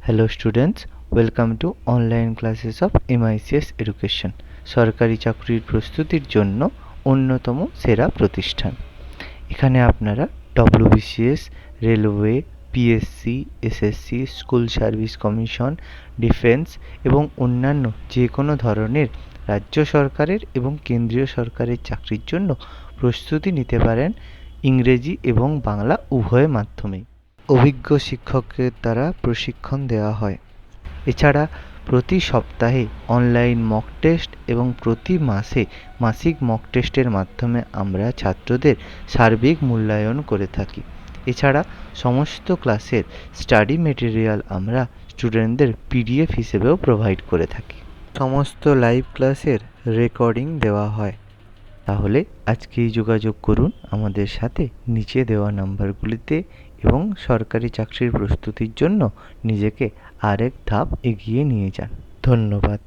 Hello students, welcome to online classes of MICS Education. সরকারি চাকরির প্রস্তুতির জন্য অন্যতম সেরা প্রতিষ্ঠান। এখানে আপনারা WBCS, railway, PSC, SSC, school service commission, defence এবং অন্যান্য যে কোনো ধরনের রাজ্য সরকারের এবং কেন্দ্রীয় সরকারের চাকরির জন্য প্রস্তুতি নিতে পারেন ইংরেজি এবং বাংলা উভয় মাধ্যমেই। অভিজ্ঞ শিক্ষকের দ্বারা প্রশিক্ষণ দেওয়া হয়। এছাড়া প্রতি সপ্তাহে অনলাইন মক টেস্ট এবং প্রতি মাসে মাসিক মক টেস্টের মাধ্যমে আমরা ছাত্রদের সার্বিক মূল্যায়ন করে থাকি। এছাড়া সমস্ত ক্লাসের স্টাডি মেটেরিয়াল আমরা স্টুডেন্টদের পিডিএফ হিসেবেও প্রোভাইড করে থাকি। সমস্ত লাইভ ক্লাসের রেকর্ডিং দেওয়া হয়। তাহলে আজকেই যোগাযোগ করুন আমাদের সাথে নিচে দেওয়া নাম্বারগুলিতে এবং সরকারি চাকরির প্রস্তুতির জন্য নিজেকে আরেক ধাপ এগিয়ে নিয়ে যান। ধন্যবাদ।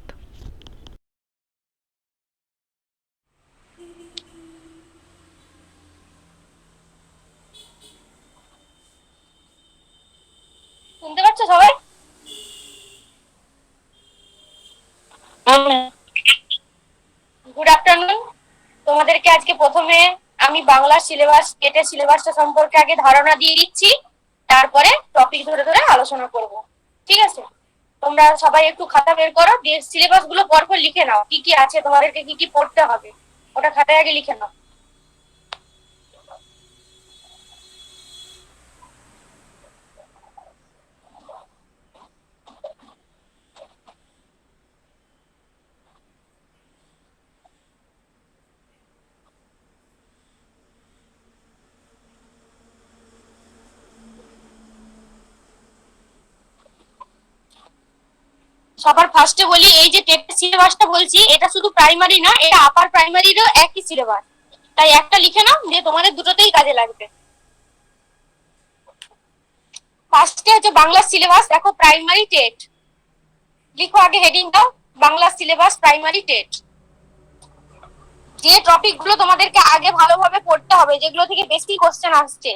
শুনতে পাচ্ছ সবাই? Good afternoon. তোমাদেরকে আজকে প্রথমে আমি বাংলা সিলেবাস কেটে সিলেবাসটা সম্পর্কে আগে ধারণা দিয়ে দিচ্ছি, তারপরে টপিক ধরে ধরে আলোচনা করব। ঠিক আছে? তোমরা সবাই একটু খাতা বের করো, দিয়ে সিলেবাস গুলো পরপর লিখে নাও, কি কি আছে তোমাদেরকে কি কি পড়তে হবে ওটা খাতায় আগে লিখে নাও। সবার ফার্স্টে বলি, এই যে টেট সিলেবাসটা বলছি এটা শুধু প্রাইমারি না, এটা আপার প্রাইমারিরও একই সিলেবাস, তাই একটা লিখে নাও, যে তোমাদের দুটোতেই কাজে লাগবে। ফার্স্টে হচ্ছে বাংলা সিলেবাস, দেখো প্রাইমারি টেট, লিখো আগে হেডিং দাও বাংলা সিলেবাস প্রাইমারি টেট। যে টপিক গুলো তোমাদেরকে আগে ভালোভাবে পড়তে হবে, যেগুলো থেকে বেশি কোশ্চেন আসছে,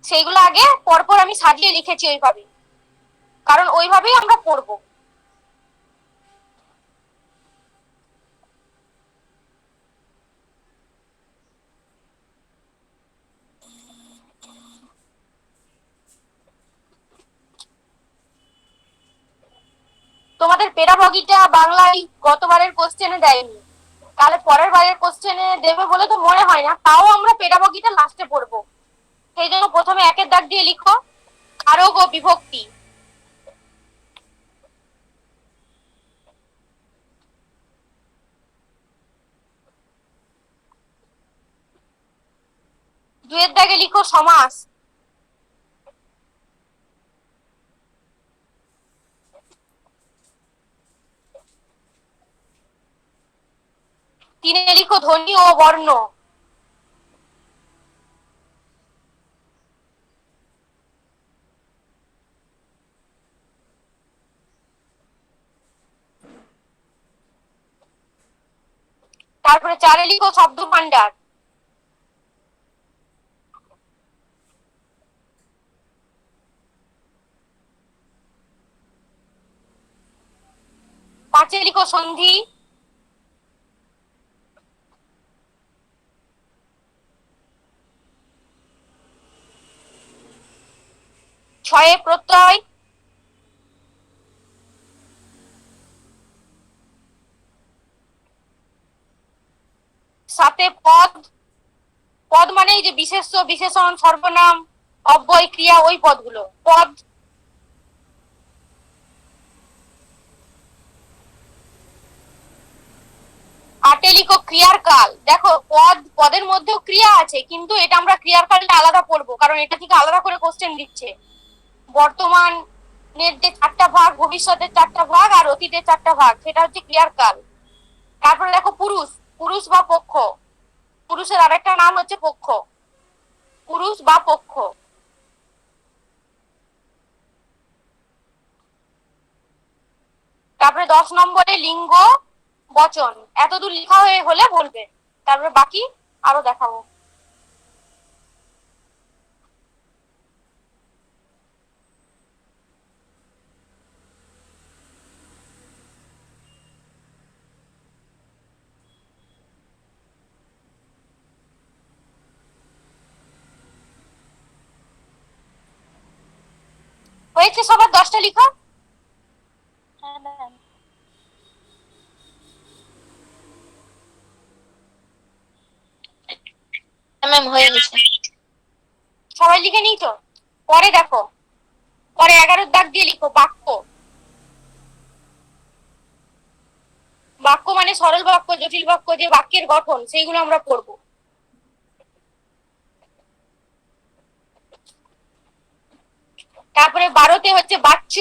সেইগুলো আগে পরপর আমি সাজিয়ে লিখেছি ওইভাবে, কারণ ওইভাবেই আমরা পড়বো। তোমাদের পেডাগগিটা বাংলায় গতবারের কোশ্চেনে দেয়নি, তাহলে পরের বারের কোশ্চেনে দেবে বলে তো মনে হয় না, তাও আমরা পেডাগগিটা লাস্টে পড়বো। সেই জন্য প্রথমে একের দাগ দিয়ে লিখো কারক ও বিভক্তি। দুয়ের দাগে লিখো সমাস। তিনে লিখো ধ্বনি ও বর্ণ। তারপরে চারে লিখো শব্দ ভান্ডার। পাঁচে লিখো সন্ধি। ছয়ে প্রত্যয়। সাতে পদ। পদ মানে এই যে বিশেষ্য, বিশেষণ, সর্বনাম, অব্যয়, ক্রিয়া, ওই পদগুলো পদ। আটে লিখো ক্রিয়ার কাল। দেখো পদের মধ্যেও ক্রিয়া আছে, কিন্তু এটা আমরা ক্রিয়ার কালটা আলাদা পড়বো, কারণ এটা থেকে আলাদা করে কোশ্চেন দিচ্ছে। বর্তমানের যে চারটা ভাগ, ভবিষ্যতের চারটা ভাগ আর অতীতের চারটা ভাগ, সেটা হচ্ছে ক্রিয়ার কাল। তারপরে দেখো পুরুষ, পুরুষ বা পক্ষ, পুরুষের আরেকটা নাম হচ্ছে পক্ষ, পুরুষ বা পক্ষ। তারপরে 10 নম্বরে লিঙ্গ বচন। এতদূর লেখা হলে বলবে, তারপরে বাকি আরো দেখাবো। হয়েছে সবার 10টা লিখো। হ্যাঁ ম্যাম। ম্যাম হয়ে গেছে। সবাই লিখে নিয়েছো? পরে দেখো, পরে 11 দাগ দিয়ে লিখো বাক্য। বাক্য মানে সরল বাক্য, জটিল বাক্য, যে বাক্যের গঠন সেইগুলো আমরা পড়বো। তারপরে 12তে হচ্ছে বাচ্য।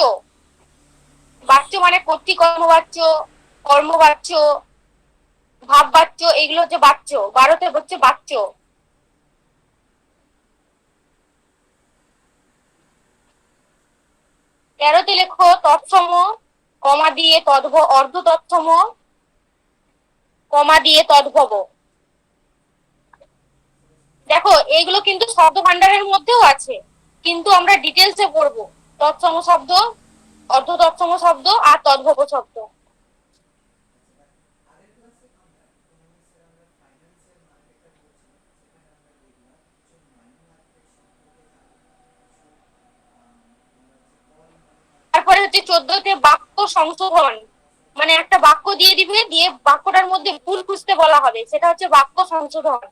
বাচ্য মানে কর্তৃকর্মবাচ্য, কর্মবাচ্য, ভাববাচ্য, এগুলো হচ্ছে বাচ্য। 12তে হচ্ছে বাচ্য। 13তে লেখো তৎসম, কমা দিয়ে অর্ধ তৎসম, কমা দিয়ে তদ্ভব। দেখো এইগুলো কিন্তু শব্দ ভান্ডারের মধ্যেও আছে, কিন্তু আমরা ডিটেলসে পড়বো তৎসম শব্দ, অর্ধ তৎসম শব্দ আর তদ্ভব শব্দ। তারপরে হচ্ছে 14তে বাক্য সংশোধন, মানে একটা বাক্য দিয়ে দিবে, দিয়ে বাক্যটার মধ্যে ভুল খুঁজতে বলা হবে, সেটা হচ্ছে বাক্য সংশোধন,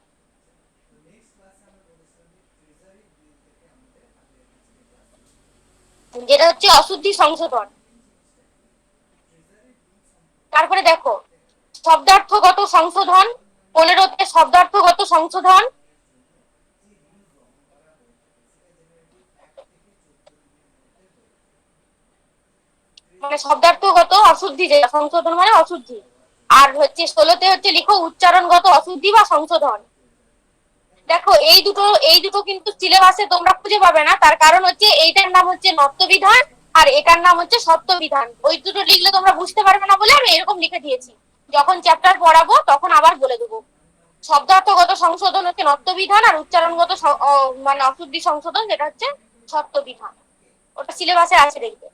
যেটা হচ্ছে অশুদ্ধি সংশোধন। তারপরে দেখো শব্দার্থগত সংশোধন, 15তে শব্দার্থগত সংশোধন, মানে শব্দার্থগত অশুদ্ধি, যেটা সংশোধন মানে অশুদ্ধি। আর হচ্ছে 16তে হচ্ছে লিখো উচ্চারণগত অশুদ্ধি বা সংশোধন। দেখো এই দুটো কিন্তু সিলেবাসে তোমরা খুঁজে পাবে না, তার কারণ হচ্ছে এইটার নাম হচ্ছে নত্যবিধান আর এটার নাম হচ্ছে সত্যবিধান। ওই দুটো লিখলে তোমরা বুঝতে পারবে না বলে আমি এরকম লিখে দিয়েছি, যখন চ্যাপ্টার পড়াবো তখন আবার বলে দেবো। শব্দার্থগত সংশোধন হচ্ছে নত্যবিধান, আর উচ্চারণগত মানে অশুদ্ধি সংশোধন যেটা হচ্ছে সত্যবিধান। ওটা সিলেবাসে আছে, দেখবে।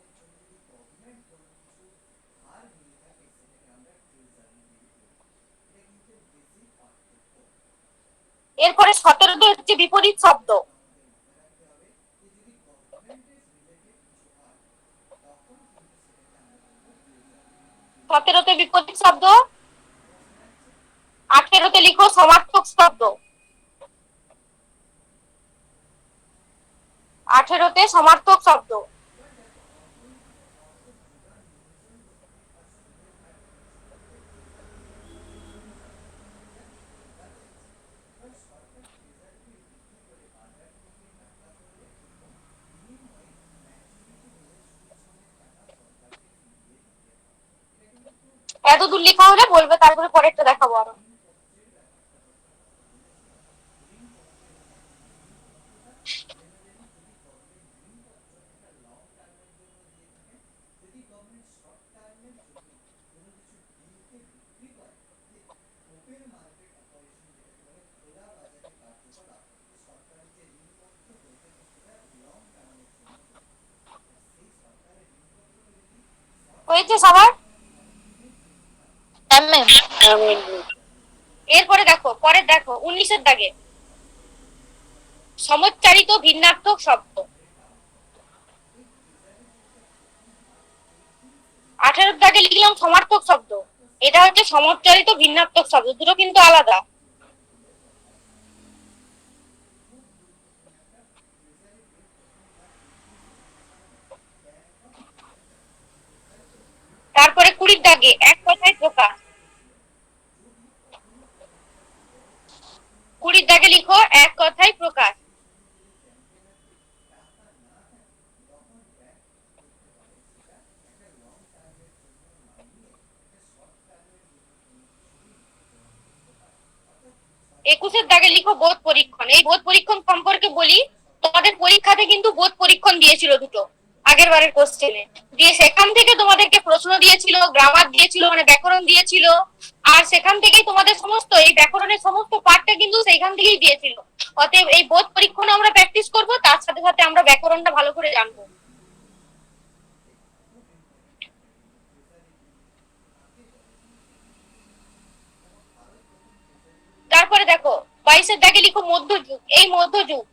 এরপরে 17তে হচ্ছে বিপরীত শব্দ। 17তে বিপরীত শব্দ। 18তে লিখো সমার্থক শব্দ। 18তে সমার্থক শব্দ। এত দূর লেখা হলে বলবে, তারপরে পরেরটা দেখাবো আরো। হয়েছে সবার? হ্যাঁ ম্যাম। এরপরে দেখো, পরের দেখো 19-এর দাগে সমচ্চারিত ভিন্নার্থক শব্দ। 18-এর দাগে লিখলাম সমার্থক শব্দ, এটা হচ্ছে সমচ্চারিত ভিন্নার্থক শব্দ, দুটো কিন্তু আলাদা। তারপরে 20-এর দাগে এক কথায় প্রকাশ। 20-এর দাগে লিখো এক কথায় প্রকাশ। একুশের দাগে লিখো বোধ পরীক্ষণ। এই বোধ পরীক্ষণ সম্পর্কে বলি, তোমাদের পরীক্ষাতে কিন্তু বোধ পরীক্ষণ দিয়েছিল দুটো, আগের বারের কোশ্চেনে দিয়ে, সেখান থেকে তোমাদেরকে প্রশ্ন দিয়েছিল, গ্রামার দিয়েছিল, মানে ব্যাকরণ দিয়েছিল, আর সেখান থেকেই তোমাদের সমস্ত এই ব্যাকরণের সমস্ত পার্টটা কিন্তু সেইখান থেকেই দিয়েছিল। অতএব এই বোধ পরীক্ষণ আমরা প্র্যাকটিস করব, তার সাথে সাথে আমরা ব্যাকরণটা ভালো করে জানবো। তারপরে দেখো 22-এর দাগে লিখো মধ্যযুগ। এই মধ্যযুগ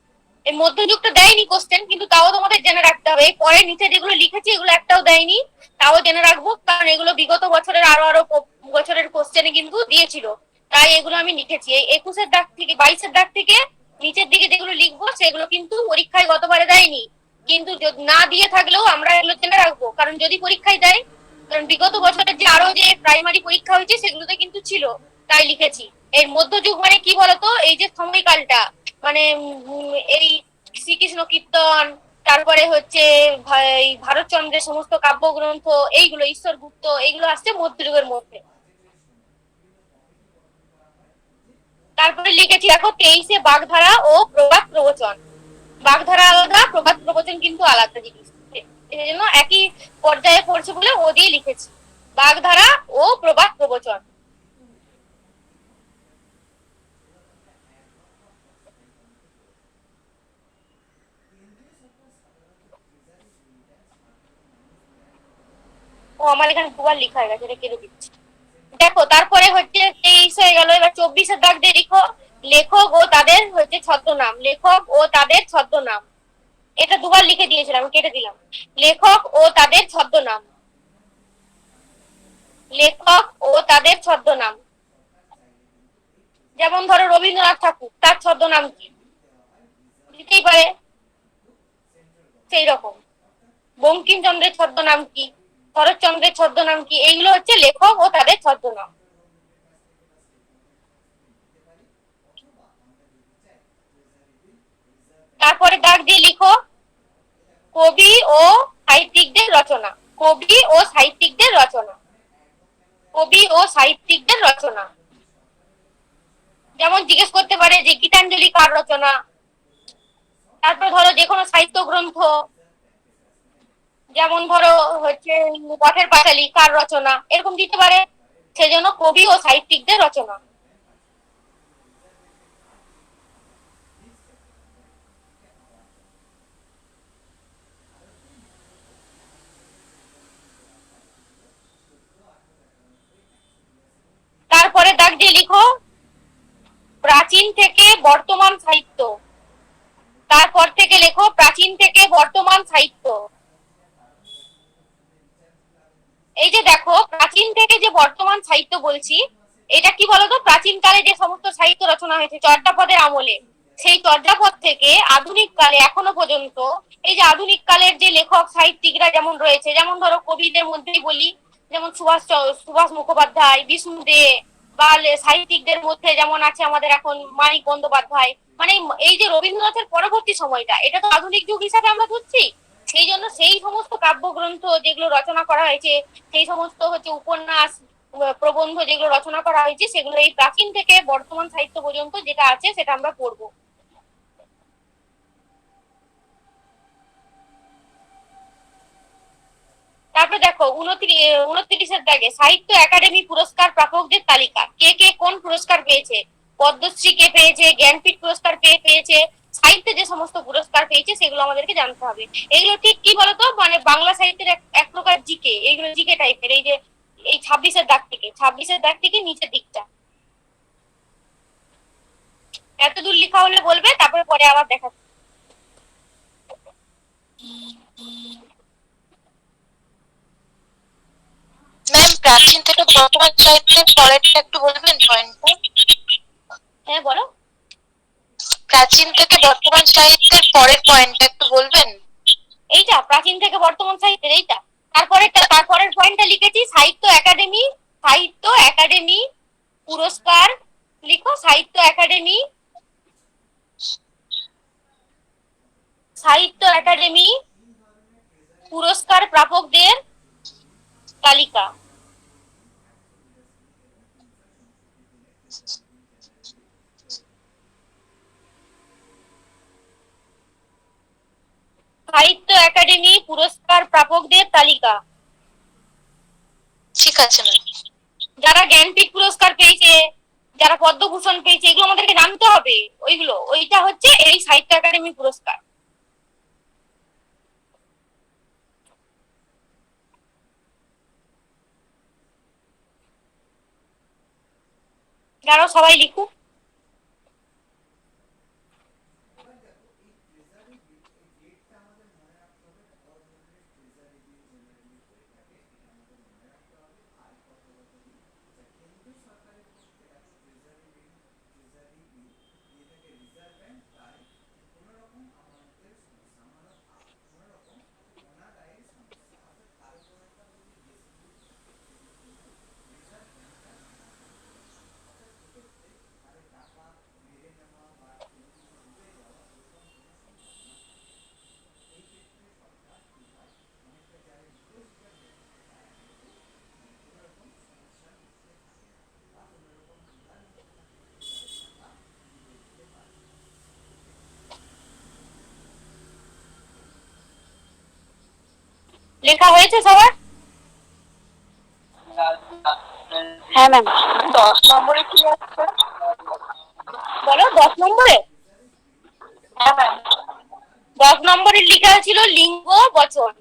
এই মধ্যযুগটা দেয়নি কোশ্চেন, কিন্তু তাও তোমাদের জেনে রাখতে হবে। এই পরে নিচে যেগুলো লিখেছি এগুলো একটাও দেয়নি, তাও জেনে রাখবো, কারণ এগুলো বিগত বছরের আরো বছরের কোশ্চেনে কিন্তু দিয়েছিল, তাই এগুলো আমি লিখেছি। এই 21-এর দাগ থেকে 22-এর দাগ থেকে নিচের দিকে যেগুলো লিখবো সেগুলো কিন্তু পরীক্ষায় গতবারে দেয়নি, কিন্তু না দিয়ে থাকলেও আমরা এগুলো জেনে রাখবো, কারণ যদি পরীক্ষায় দেয়, কারণ বিগত বছরের যে আরো যে প্রাইমারি পরীক্ষা হয়েছে সেগুলোতে কিন্তু ছিল, তাই লিখেছি। এর মধ্যযুগ মানে কি বলতো, এই যে সময়কালটা, মানে এই শ্রীকৃষ্ণ কীর্তন, তারপরে হচ্ছে ভারতচন্দ্রের সমস্ত কাব্যগ্রন্থ, এইগুলো ঈশ্বর গুপ্ত, এইগুলো আসছে মধ্যযুগের মধ্যে। তারপরে লিখেছি দেখো 23-এ বাগধারা ও প্রবাদ প্রবচন। বাগধারা আলাদা, প্রবাদ প্রবচন কিন্তু আলাদা জিনিস, এই জন্য একই পর্যায়ে পড়ছে বলে ও দিয়ে লিখেছি, বাগধারা ও প্রবাদ প্রবচন। ও আমার এখানে দুবার লেখা হয়ে গেছে, এটা কেটে দিচ্ছি। দেখো তারপরে হচ্ছে 23 হয়ে গেল, এবার 24-এর দাগ দিয়ে লিখো লেখক ও তাদের হচ্ছে ছদ্মনাম, লেখক ও তাদের ছদ্মনাম। এটা দুবার লিখে দিয়েছিলাম, কেটে দিলাম। লেখক ও তাদের ছদ্মনাম, লেখক ও তাদের ছদ্মনাম। যেমন ধরো রবীন্দ্রনাথ ঠাকুর, তার ছদ্মনাম কি, দিতেই পারে, সেই রকম। বঙ্কিমচন্দ্রের ছদ্মনাম কি, শরৎচন্দ্রের ছদ্মনাম কি, এইগুলো হচ্ছে লেখক ও তাদের ছদ্মনাম। তারপরে দাগ দিয়ে লিখো কবি ও সাহিত্যিকদের রচনা, কবি ও সাহিত্যিকদের রচনা, কবি ও সাহিত্যিকদের রচনা। যেমন জিজ্ঞেস করতে পারে যে গীতাঞ্জলি কার রচনা, তারপর ধরো যে কোনো সাহিত্য গ্রন্থ, যেমন ধরো হচ্ছে পথের পাঁচালী কার রচনা, এরকম দিতে পারে, সেজন্য কবি ও সাহিত্যিকদের রচনা। তারপরে দাগ দিয়ে লিখো প্রাচীন থেকে বর্তমান সাহিত্য, তারপর থেকে লেখো প্রাচীন থেকে বর্তমান সাহিত্য। এই যে দেখো প্রাচীন থেকে যে বর্তমান সাহিত্য বলছি, এটা কি বলতো, প্রাচীন কালে যে সমস্ত সাহিত্য রচনা হয়েছে চর্যাপদের আমলে, সেই চর্যাপদ থেকে আধুনিক কালে এখনো পর্যন্ত এই যে আধুনিক কালের যে লেখক সাহিত্যিকরা যেমন রয়েছে, যেমন ধরো কবিদের মধ্যেই বলি, যেমন সুভাষ মুখোপাধ্যায়, বিষ্ণু দে, বা সাহিত্যিকদের মধ্যে যেমন আছে আমাদের এখন মানিক বন্দ্যোপাধ্যায়, মানে এই যে রবীন্দ্রনাথের পরবর্তী সময়টা, এটা তো আধুনিক যুগ হিসাবে আমরা ধরছি। সেই জন্য সেই সমস্ত কাব্যগ্রন্থ যেগুলো রচনা করা হয়েছে, সেই সমস্ত হচ্ছে উপন্যাস, প্রবন্ধ যেগুলো রচনা করা হয়েছে, সেগুলো এই প্রাচীন থেকে বর্তমান সাহিত্য পর্যন্ত যেটা আছে সেটা আমরা পড়বো। তারপরে দেখো 29-এর দাগে সাহিত্য একাডেমি পুরস্কার প্রাপকদের তালিকা, কে কে কোন পুরস্কার পেয়েছে, পদ্মশ্রী কে পেয়েছে, জ্ঞানপীঠ পুরস্কার পেয়েছে, সাহিত্যে যে সমস্ত পুরস্কার পেয়েছে সেগুলো আমাদেরকে জানতে হবে। এগুলো ঠিক কি বলতো, মানে বাংলা সাহিত্যের এক প্রকার জিকে, এইগুলো জিকে টাইপের। এই যে এই 26-এর দাগ থেকে নিচের দিকটা এত দূর লেখা হলে বলবে, তারপরে পরে আবার দেখা। ম্যাম, প্রাচীন থেকে বর্তমান সাহিত্যের পরেরটা একটু বলবেন পয়েন্টটা? হ্যাঁ বলো। প্রাচীন থেকে বর্তমান সাহিত্যের পরের পয়েন্টটা একটু বলবেন? এইটা প্রাচীন থেকে বর্তমান সাহিত্যের এইটা, তারপরের পয়েন্টটা লিখেছি সাহিত্য একাডেমি পুরস্কার, লিখো সাহিত্য একাডেমি পুরস্কার প্রাপকদের তালিকা। সাহিত্য একাডেমি পুরস্কার প্রাপকদের তালিকা। ঠিক আছে ম্যাম। যারা জ্ঞানপীঠ পুরস্কার পেয়েছে, যারা পদ্মভূষণ পেয়েছে, এগুলো আমাদেরকে জানতে হবে। ওইটা হচ্ছে এই সাহিত্য একাডেমি পুরস্কার। যারা সবাই লিখুক। লেখা হয়েছে সবার? হ্যাঁ ম্যাম। 10 নম্বরে কি আছে বলো? 10 নম্বরে? হ্যাঁ ম্যাম। 10 নম্বরে লেখা ছিল লিঙ্গ বচন।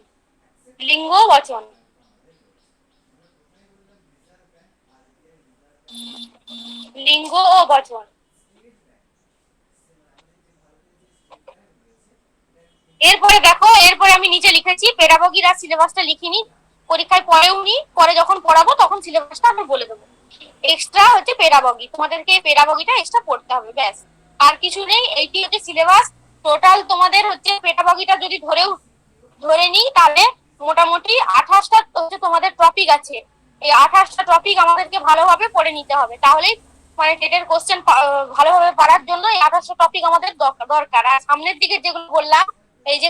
লিঙ্গ বচন। লিঙ্গ ও বচন। এরপরে দেখো, এরপরে আমি নিচে লিখেছি পেডাগোগির আর সিলেবাসটা লিখিনি, পরীক্ষায় পড়েও নি, পরে যখন পড়াবো তখন সিলেবাসটা আমি বলে দেবো। এক্সট্রা হচ্ছে পেডাগোগি, তোমাদেরকে পেডাগোগিটা এক্সট্রা পড়তে হবে, ব্যাস আর কিছু নেই। এইটি হচ্ছে সিলেবাস। টোটাল তোমাদের হচ্ছে পেডাগোগিটা যদি ধরে নিই তাহলে মোটামুটি 28টা হচ্ছে তোমাদের টপিক আছে। এই 28টা টপিক আমাদেরকে ভালোভাবে পড়ে নিতে হবে, তাহলেই মানে টেটের কোশ্চেন ভালোভাবে পারার জন্য এই 28টা টপিক আমাদের দরকার। আর সামনের দিকে যেগুলো বললাম, এই যে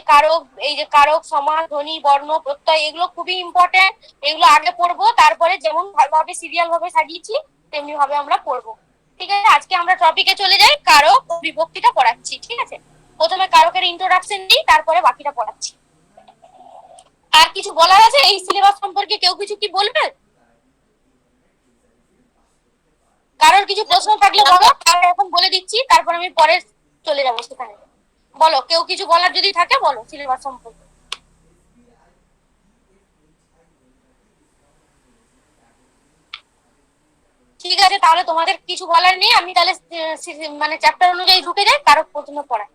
কারক, সমাস, ধ্বনি, বর্ণ, প্রত্যয়, এগুলো খুবই ইম্পর্টেন্ট। এগুলো আগে পড়বো, তারপরে যেমন ভাবে সিরিয়াল ভাবে সাজিয়েছি তেমনি ভাবে আমরা পড়বো। ঠিক আছে, আজকে আমরা টপিকে চলে যাই, কারক ও বিভক্তিটা পড়াচ্ছি। ঠিক আছে, প্রথমে কারকের ইন্ট্রোডাকশন দিই, তারপরে বাকিটা পড়াচ্ছি। আর কিছু বলার আছে এই সিলেবাস সম্পর্কে? কেউ কিছু কি বলবে? কারোর কিছু প্রশ্ন থাকলে বলো, তাহলে এখন বলে দিচ্ছি, তারপর আমি পরে চলে যাবো সেখানে। বলো, কেউ কিছু বলার যদি থাকে বলো সিলেবাস সম্পর্কে। ঠিক আছে, তাহলে তোমাদের কিছু বলার নেই, আমি তাহলে মানে চ্যাপ্টার অনুযায়ী ঢুকে যাই। কারক প্রথমে পড়াই।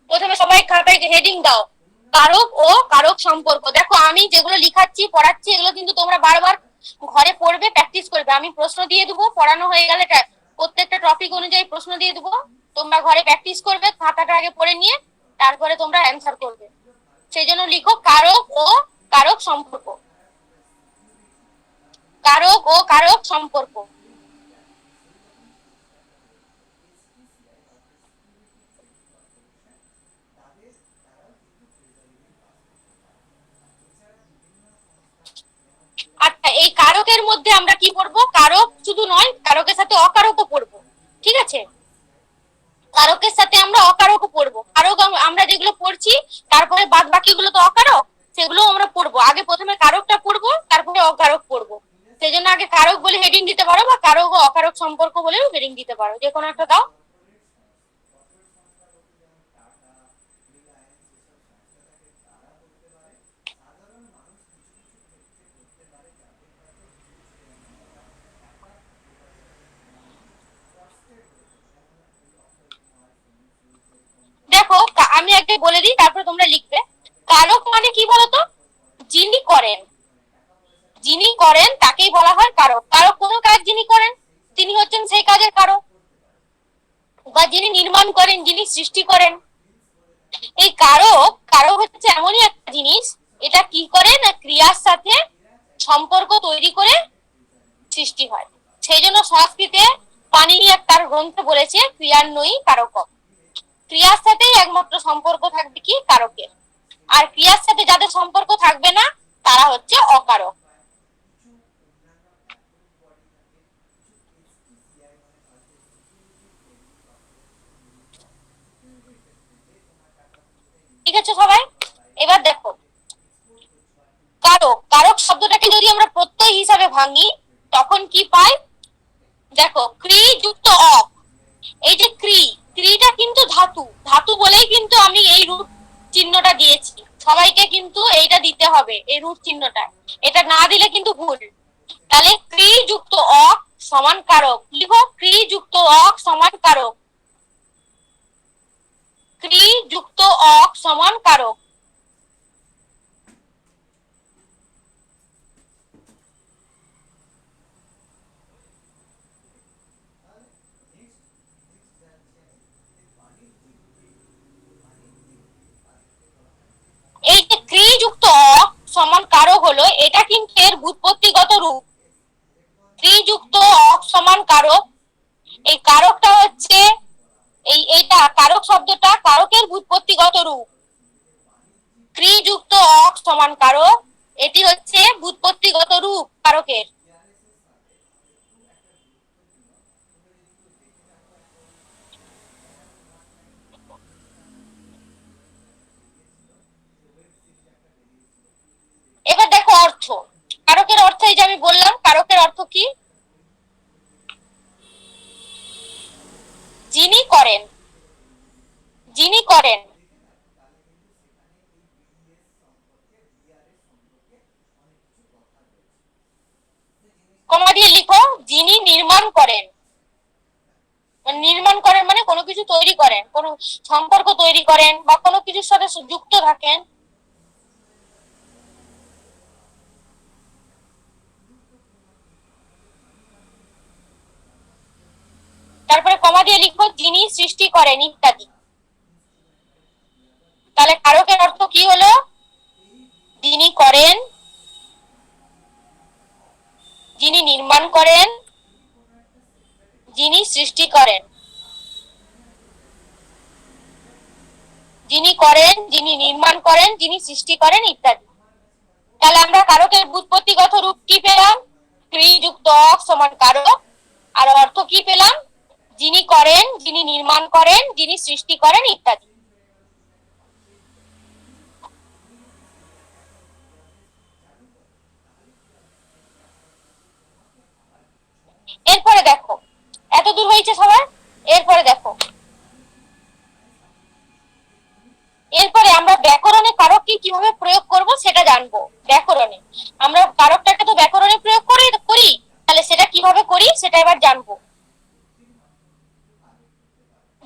প্রথমে সবাই খাতায় হেডিং দাও, কারক ও কারক সম্পর্ক। দেখো আমি যেগুলো লিখাচ্ছি পড়াচ্ছি এগুলো কিন্তু তোমরা বারবার ঘরে পড়বে, প্র্যাকটিস করবে। আমি প্রশ্ন দিয়ে দেবো, পড়ানো হয়ে গেলে প্রত্যেকটা টপিক অনুযায়ী প্রশ্ন দিয়ে দেবো, তোমরা ঘরে প্র্যাকটিস করবে, খাতাটা আগে পড়ে নিয়ে তারপরে তোমরা অ্যান্সার করবে। সেই জন্য লিখো কারক ও কারক সম্পর্ক। কারক ও কারক সম্পর্ক। আচ্ছা, এই কারকের মধ্যে আমরা কি পড়বো? কারক শুধু নয়, কারকের সাথে অকারকও পড়বো। ঠিক আছে, কারকের সাথে আমরা অকারকও পড়বো। কারক আমরা যেগুলো পড়ছি তারপরে বাদ বাকিগুলো তো অকারক, সেগুলো আমরা পড়বো। আগে প্রথমে কারকটা পড়বো, তারপরে অকারক পড়বো। সেই জন্য আগে কারক বলে হেডিং দিতে পারো, বা কারক ও অকারক সম্পর্ক বলেও হেডিং দিতে পারো, যে কোনো একটা দাও। দেখো আমি আগে বলে দিই, তারপর তোমরা লিখবে। কারক মানে কি বলতো? যিনি করেন, যিনি করেন তাকেই বলা হয় কারক। কারক কোনো কাজ যিনি করেন তিনি হচ্ছেন সেই কাজের কারক, বা যিনি নির্মাণ করেন, যিনি সৃষ্টি করেন। এই কারক, কারক হচ্ছে এমনই একটা জিনিস, এটা কি করে না ক্রিয়ার সাথে সম্পর্ক তৈরি করে সৃষ্টি হয়। সেই জন্য সংস্কৃতে পাণিনি তার গ্রন্থে বলেছে ক্রিয়ান্বয়ী কারক। ক্রিয়ার সাথেই একমাত্র সম্পর্ক থাকবে কি কারকের, আর ক্রিয়ার সাথে যাদের সম্পর্ক থাকবে না তারা হচ্ছে অকারক। ঠিক আছে সবাই, এবার দেখো কারক, কারক শব্দটাকে যদি আমরা প্রত্যয় হিসাবে ভাঙি তখন কি পাই? দেখো ক্রি যুক্ত অক, এই যে ক্রিটা কিন্তু ধাতু, ধাতু বলেই কিন্তু আমি এই রূপ চিহ্নটা দিয়েছি। সবাইকে কিন্তু এইটা দিতে হবে, এই রূপ চিহ্নটা, এটা না দিলে কিন্তু ভুল। তাহলে ক্রি যুক্ত অক সমান কারক। লিখো ক্রি যুক্ত অক সমান কারক। ক্রি যুক্ত অক সমান কারক। এই যে ক্রি যুক্ত অক সমান কারক হলো, এটা কিন্তু এর ব্যুৎপত্তিগত রূপ। ক্রি যুক্ত অক সমান কারক, এই কারকটা হচ্ছে এইটা কারক শব্দটা কারকের ব্যুৎপত্তিগত রূপ। ক্রি যুক্ত অক সমান কারক, এটি হচ্ছে ব্যুৎপত্তিগত রূপ কারকের। করেন। কমা দিয়ে লিখো যিনি নির্মাণ করেন। নির্মাণ করেন মানে কোনো কিছু তৈরি করেন, কোনো সম্পর্ক তৈরি করেন বা কোনো কিছুর সাথে যুক্ত থাকেন। তারপরে কমা দিয়ে লিখো যিনি সৃষ্টি করেন ইত্যাদি। তাহলে কারকের অর্থ কি হলো? যিনি করেন, যিনি নির্মাণ করেন, যিনি সৃষ্টি করেন। যিনি করেন, যিনি নির্মাণ করেন, যিনি সৃষ্টি করেন ইত্যাদি। তাহলে আমরা কারকের ব্যুৎপত্তিগত রূপ কি পেলাম? ক্রি যুক্ত অক সমান কারক। আর অর্থ কি পেলাম? যিনি করেন, যিনি নির্মাণ করেন, যিনি সৃষ্টি করেন ইত্যাদি। এরপরে দেখো, এত দূর হয়েছে সবার। এরপরে দেখো, এরপরে আমরা ব্যাকরণে কারক কি কিভাবে প্রয়োগ করব সেটা জানবো। ব্যাকরণে আমরা কারকটাকে তো ব্যাকরণে প্রয়োগ করি, তাহলে সেটা কিভাবে করি সেটা এবার জানবো।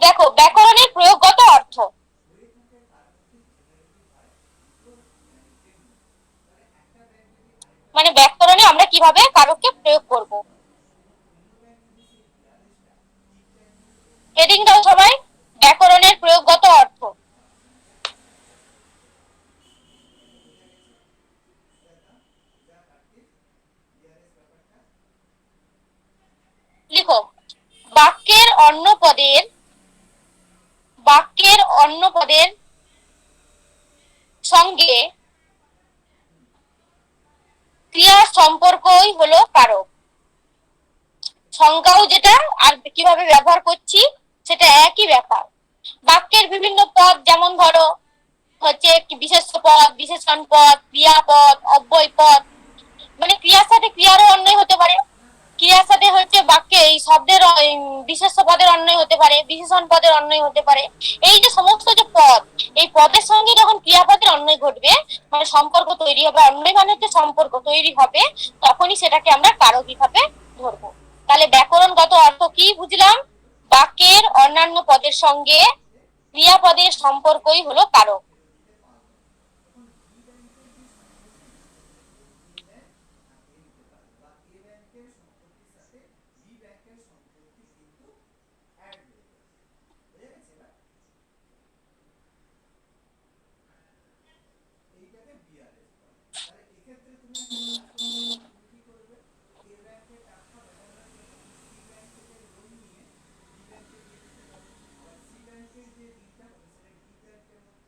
দেখো ব্যাকরণের প্রয়োগগত অর্থ, মানে ব্যাকরণে আমরা কিভাবে কারককে প্রয়োগ করব। হেডিং দাও সবাই, ব্যাকরণের প্রয়োগগত অর্থ। লিখো বাক্যের অন্য পদের সঙ্গে ক্রিয়ার সম্পর্কই হলো কারক। সংজ্ঞাও যেটা আর কিভাবে ব্যবহার করছি সেটা একই ব্যাপার। বাক্যের বিভিন্ন পদ, যেমন ধরো হচ্ছে বিশেষ্য পদ, বিশেষণ পদ, ক্রিয়াপদ, অব্যয় পদ, মানে ক্রিয়ার সাথে ক্রিয়ারও অন্যয় হতে পারে। ক্রিয়ার সাথে হচ্ছে বাক্যে এই শব্দের বিশেষ্য পদের অন্যয় হতে পারে, বিশেষণ পদের অন্যয় হতে পারে। এই যে সমস্ত যে পদ, এই পদের সঙ্গে যখন ক্রিয়াপদের অন্যয় ঘটবে, মানে সম্পর্ক তৈরি হবে, অন্যয় মানে হচ্ছে সম্পর্ক তৈরি হবে, তখনই সেটাকে আমরা কারক হিসাবে ধরবো। তাহলে ব্যাকরণগত অর্থ কি বুঝলাম? বাক্যের অন্যান্য পদের সঙ্গে ক্রিয়াপদের সম্পর্কই হলো কারক।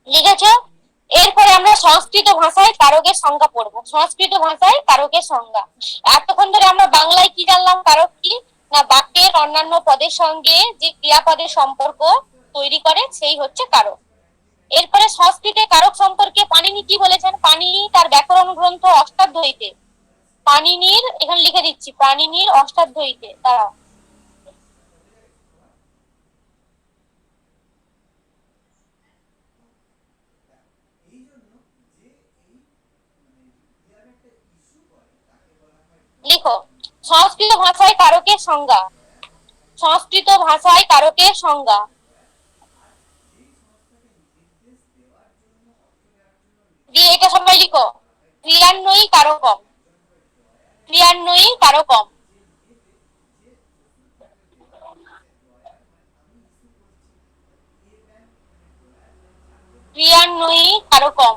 লিখেছ? এরপরে আমরা সংস্কৃত ভাষায় কারকের সংজ্ঞা পড়বো। সংস্কৃত ভাষায় কারকের সংজ্ঞা। এতক্ষণ ধরে আমরা বাংলায় কি জানলাম? কারক কি না, বাক্যের অন্যান্য পদের সঙ্গে যে ক্রিয়াপদের সম্পর্ক তৈরি করে সেই হচ্ছে কারক। এরপরে সংস্কৃতে কারক সম্পর্কে পাণিনি কি বলেছেন? পাণিনি তার ব্যাকরণ গ্রন্থ অষ্টাধ্যায়ীতে, পাণিনির এখানে লিখে দিচ্ছি, পাণিনির অষ্টাধ্যায়ীতে, দাঁড়াও, লিখো সংস্কৃত ভাষায় কারকের সংজ্ঞা। সংস্কৃত ভাষায় কারকের সংজ্ঞা। দিয়ে এটা সবাই লিখো, ক্রিয়ান্বয়ী কারকম। ক্রিয়ান্বয়ী কারকম। ক্রিয়ান্বয়ী কারকম।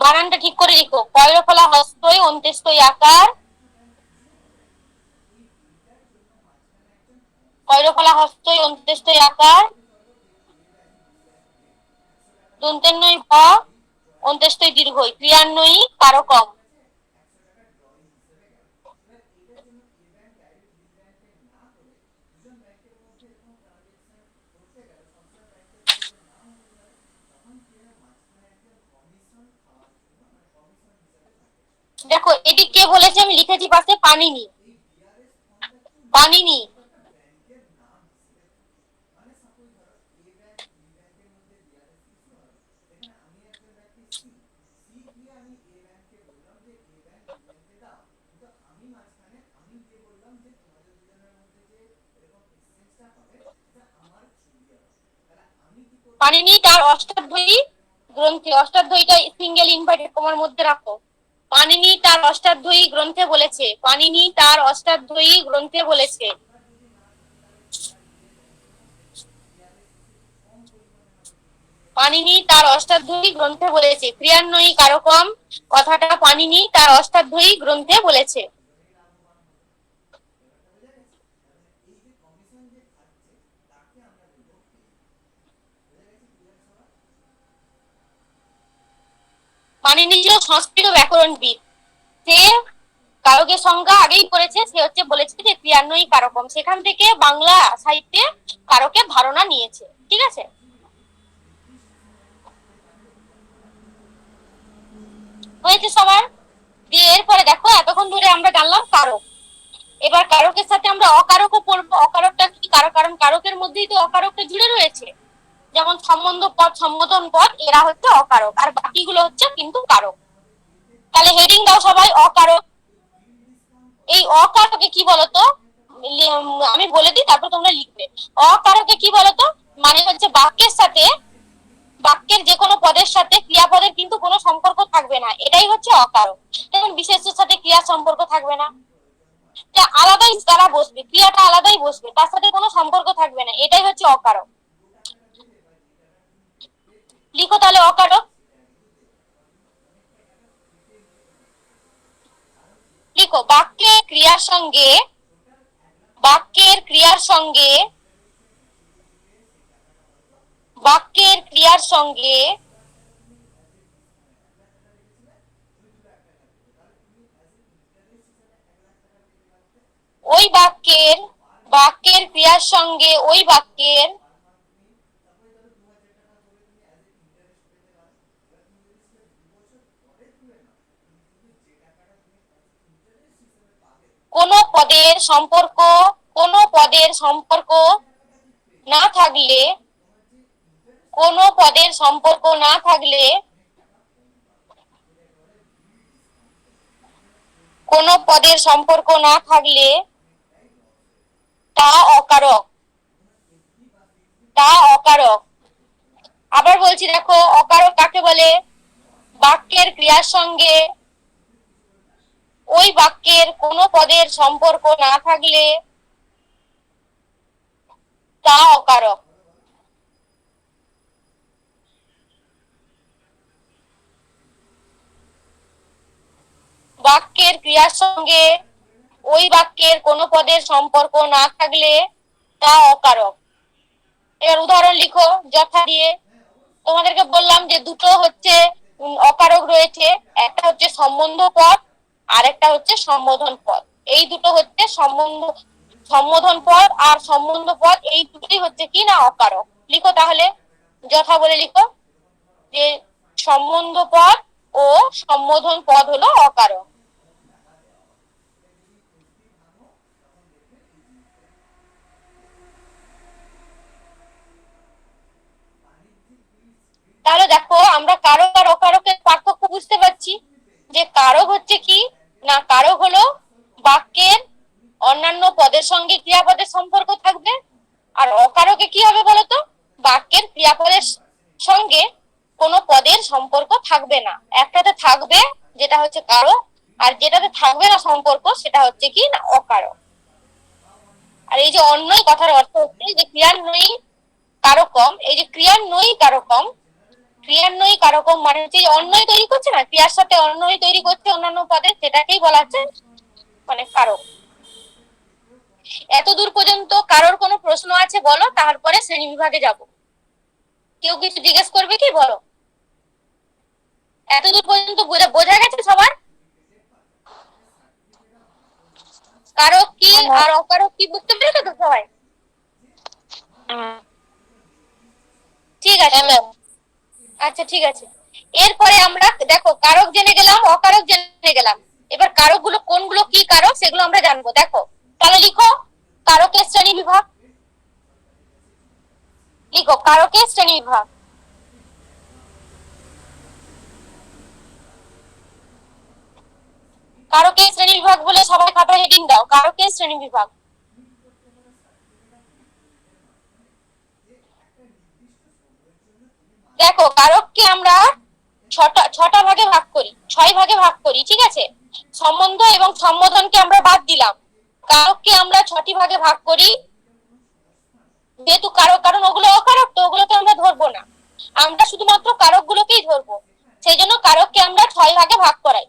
বানানটা ঠিক করে লিখো, কয়রফলা হস্তই অন্ত্যেষ্টই আকার, কয়রফলা হস্তই অন্ত্যেষ্টই আকার, দন্তেন্বয়ী ভ, অন্ত্যেষ্টই দীর্ঘই, ক্রিয়ান্বয়ী কারকম। দেখো এটি কে বলেছে? আমি লিখেছি পাশে, পাণিনি। পানিনি। পানিনি তার অষ্টাধ্যায়ী গ্রন্থে, অষ্টাধ্যায়ীটা সিঙ্গেল ইনভার্টেড কমার মধ্যে রাখো। পানিনি তার অষ্টাধ্যায়ী গ্রন্থে বলেছে, পানিনি তার অষ্টাধ্যায়ী গ্রন্থে বলেছে। পানিনি তার অষ্টাধ্যায়ী গ্রন্থে বলেছে। ক্রিয়ান্বয়ী কারকম কথাটা পানিনি তার অষ্টাধ্যায়ী গ্রন্থে বলেছে। পানিনি ছিল সংস্কৃত ব্যাকরণবিদ। সে কারকের সংজ্ঞা আগেই করেছে, সে হচ্ছে বলেছে যে ক্রিয়ান্বয়ী কারকম, সেখান থেকে বাংলা সাহিত্যে কারকের ধারণা নিয়েছে। ঠিক আছে, হয়েছে সবার? দিয়ে এরপরে দেখো এতক্ষণ ধরে আমরা জানলাম কারক। এবার কারকের সাথে আমরা অকারকও পড়বো। অকারকটা কি? কারণ কারকের মধ্যেই তো অকারকটা জুড়ে রয়েছে। যেমন সম্বন্ধ পদ, সম্বোধন পদ, এরা হচ্ছে অকারক, আর বাকিগুলো হচ্ছে কিন্তু কারক। তাহলে হেডিং দাও সবাই, অকারক। এই অকারকে কি বলতো, আমি বলে দিই তারপর তোমরা লিখবে। অকারকে কি বলতো, মানে হচ্ছে বাক্যের সাথে, বাক্যের যে কোনো পদের সাথে ক্রিয়াপদের কিন্তু কোনো সম্পর্ক থাকবে না, এটাই হচ্ছে অকারক। যেমন বিশেষ্যের সাথে ক্রিয়ার সম্পর্ক থাকবে না, আলাদাই দ্বারা বসবে, ক্রিয়াটা আলাদাই বসবে, তার সাথে কোনো সম্পর্ক থাকবে না, এটাই হচ্ছে অকারক। লিখো তাহলে অকারক। লিখো, বাক্যের ক্রিয়ার সঙ্গে, বাক্যের ক্রিয়ার সঙ্গে, বাক্যের ক্রিয়ার সঙ্গে ওই বাক্যের, বাক্যের ক্রিয়ার সঙ্গে ওই বাক্যের কোন পদের সম্পর্ক, কোন পদের সম্পর্ক না থাকলে, কোন পদের সম্পর্ক না থাকলে, কোন পদের সম্পর্ক না থাকলে তা অকারক, তা অকারক। আবার বলছি দেখো, অকারক কাকে বলে? বাক্যের ক্রিয়ার সঙ্গে ওই বাক্যের কোন পদের সম্পর্ক না থাকলে তা অকারক। বাক্যের ক্রিয়ার সঙ্গে ওই বাক্যের কোন পদের সম্পর্ক না থাকলে তা অকারক। এবার উদাহরণ লিখো যথা দিয়ে। তোমাদেরকে বললাম যে দুটো হচ্ছে অকারক রয়েছে, একটা হচ্ছে সম্বন্ধ পদ আর একটা হচ্ছে সম্বোধন পদ। এই দুটো হচ্ছে সম্বোধন পদ আর সম্বন্ধ পদ, এই দুটোই হচ্ছে কি না অকারক। লিখো তাহলে, যথা বলে লিখো যে সম্বন্ধ পদ ও সম্বোধন পদ হলো অকারক। তাহলে দেখো আমরা কারক আর অকারকের পার্থক্য বুঝতে পারছি, যে কারক হচ্ছে কি না, কারক হলো বাক্যের অন্যান্য পদের সঙ্গে ক্রিয়াপদের সম্পর্ক থাকবে, আর অকারকে কি হবে বলতো, বাক্যের ক্রিয়াপদের সঙ্গে কোনো পদের সম্পর্ক থাকবে না। একটাতে থাকবে যেটা হচ্ছে কারক, আর যেটাতে থাকবে না সম্পর্ক সেটা হচ্ছে কি না অকারক। আর এই যে অন্যই কথার অর্থ হচ্ছে যে ক্রিয়ান্বয়ী কারকম, এই যে ক্রিয়ান্বয়ী কারকম, ক্রিয়ান্বয়ী কারকম মানে হচ্ছে অন্যই তৈরি করছে না, ক্রিয়ার সাথে অন্যই তৈরি করছে অন্যান্য পদে, সেটাকেই বলা হচ্ছে মানে কারক। এতদূর পর্যন্ত কারোর কোনো প্রশ্ন আছে বলো, তারপরে শ্রেণী বিভাগে যাব। কেউ কিছু জিজ্ঞেস করবে কি বলো? এতদূর পর্যন্ত বোঝা গেছে সবার? কারক কি আর অকারক কি বুঝতে পেরেছো তো সবাই? ঠিক আছে ম্যাম। আচ্ছা ঠিক আছে, এরপরে আমরা দেখো কারক জেনে গেলাম, অকারক জেনে গেলাম, এবার কারক গুলো কোনগুলো কি কারক সেগুলো আমরা জানবো। দেখো তাহলে লিখো, কারকের শ্রেণী বিভাগ। লিখো কারকের শ্রেণী বিভাগ। কারকের শ্রেণী বিভাগ বলে সবাই খাতা হেডিং দাও, কারকের শ্রেণী বিভাগ। দেখো কারককে আমরা ছটা ভাগে ভাগ করি, 6 ভাগে ভাগ করি, ঠিক আছে। সম্বন্ধ এবং সম্বোধনকে আমরা বাদ দিলাম, কারককে আমরা 6টি ভাগে ভাগ করি। যেহেতু কারক, কারণ ওগুলো অকারক, তো ওগুলোকে আমরা ধরবো না, আমরা শুধুমাত্র কারক গুলোকেই ধরবো, সেই জন্য কারককে আমরা 6 ভাগে ভাগ করাই।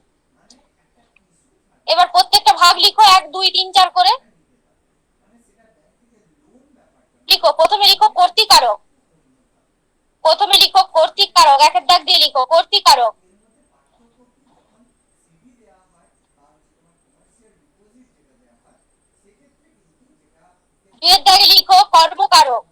এবার প্রত্যেকটা ভাগ লিখো 1 2 3 4 করে লিখো। প্রথমে লিখো কর্তৃকারক, প্রথমে লিখো কর্তৃকারক, একের দাগ দিয়ে লিখো কর্তৃকারক। দুইয়ের দাগে লিখো কর্মকারক।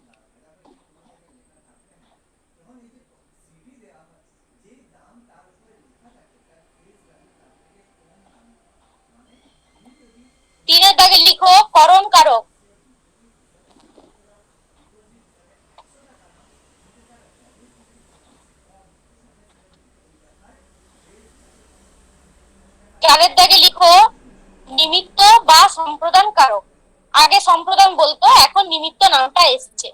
তিনের দাগে লিখো করণ কারক। চারের দাগে লিখো নিমিত্ত বা সম্প্রদান কারক। আগে সম্প্রদান বলতো, এখন নিমিত্ত নামটা এসছে।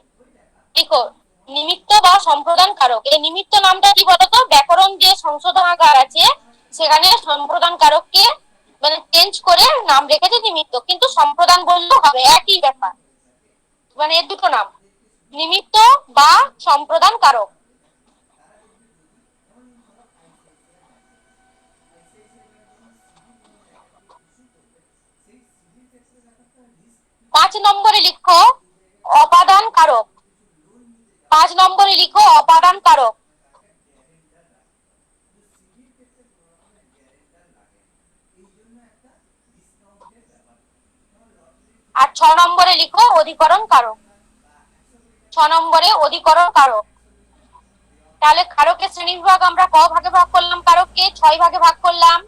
লিখো নিমিত্ত বা সম্প্রদান কারক। এই নিমিত্ত নামটা কি বলতো, ব্যাকরণ যে সংশোধনাগার আছে সেখানে সম্প্রদান কারককে মানে চেঞ্জ করে নাম রেখেছে নিমিত্ত, কিন্তু সম্প্রদান বললেও হবে, একই ব্যাপার, মানে এর দুটো নাম, নিমিত্ত বা সম্প্রদান কারক। পাঁচ নম্বরে লিখো অপাদান কারক। 5 নম্বরে লিখো অপাদান কারক। আর 6 নম্বরে লিখো অধিকরণ কারক। 6 নম্বরে অধিকরণ কারক। তাহলে কারকের শ্রেণী বিভাগ আমরা ক ভাগে ভাগ করলাম, কারককে 6 ভাগে ভাগ করলাম।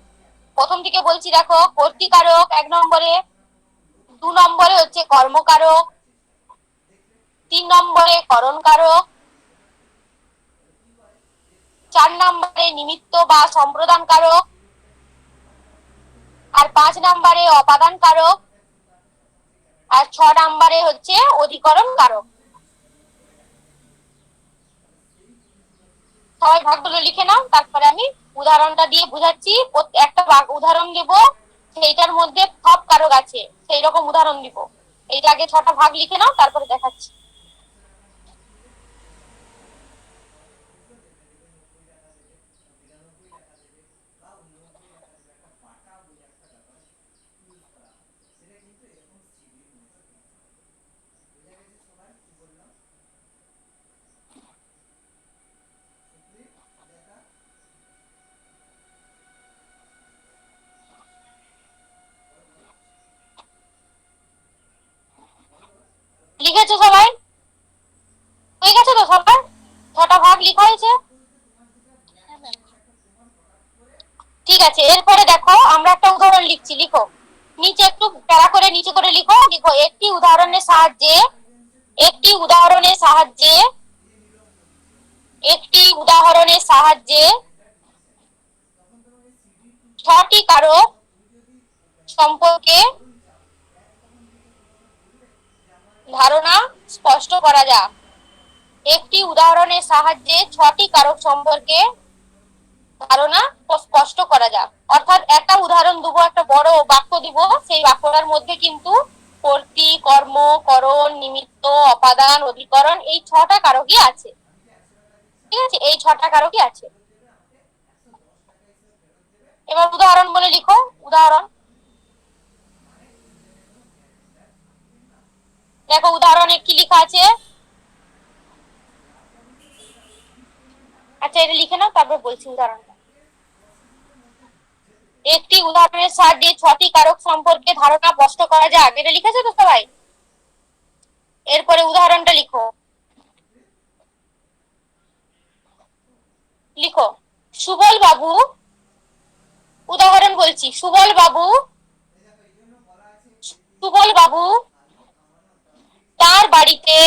প্রথম থেকে বলছি দেখো, কর্তৃকারক 1 নম্বরে, 2 নম্বরে হচ্ছে কর্মকারক, 3 নম্বরে করণ কারক, 4 নম্বরে নিমিত্ত বা সম্প্রদান কারক, আর 5 নম্বরে অপাদান কারক, আর 6 নম্বরে হচ্ছে অধিকরণ কারক। সবাই ভাগগুলো লিখে নাও, তারপরে আমি উদাহরণটা দিয়ে বুঝাচ্ছি। একটা উদাহরণ দেব, সেইটার মধ্যে সব কারক আছে সেই রকম উদাহরণ দিব। এইটা আগে 6টা ভাগ লিখে নাও, তারপরে দেখাচ্ছি। লিখেছো সবাই? হয়ে গেছে তো সবার? 6টা ভাগ লেখা হয়েছে? ঠিক আছে, এরপরে দেখো আমরা একটা উদাহরণ লিখছি। লিখো নিচে একটু প্যারা করে নিচে করে লিখো। লিখো একটি উদাহরণের সাহায্যে, একটি উদাহরণের সাহায্যে, একটি উদাহরণের সাহায্যে 6টি কারক সম্পর্কে ধারণা স্পষ্ট করা যাক। একটি উদাহরণের সাহায্যে 6টি কারক সম্পর্কে ধারণা স্পষ্ট করা যাক। অর্থাৎ একটা উদাহরণ দেবো, একটা বড় বাক্য দিব, সেই বাক্যটার মধ্যে কিন্তু কর্তৃ, কর্ম, করণ, নিমিত্ত, অপাদান, অধিকরণ এই 6টা কারকই আছে। ঠিক আছে, এই 6টা কারকই আছে। এবার উদাহরণ বলে লিখো। উদাহরণ দেখো, উদাহরণে কি লেখা আছে? আচ্ছা, এটা লিখে নাও, তারপর বলছি উদাহরণটা। একটি উদাহরণের সাহায্যে 6টি কারক সম্পর্কে ধারণা স্পষ্ট করা যাক। এটা লিখেছো তো সবাই? এরপরে উদাহরণটা লিখো। লিখো সুবল বাবু, উদাহরণ বলছি, সুবল বাবু বাড়িতে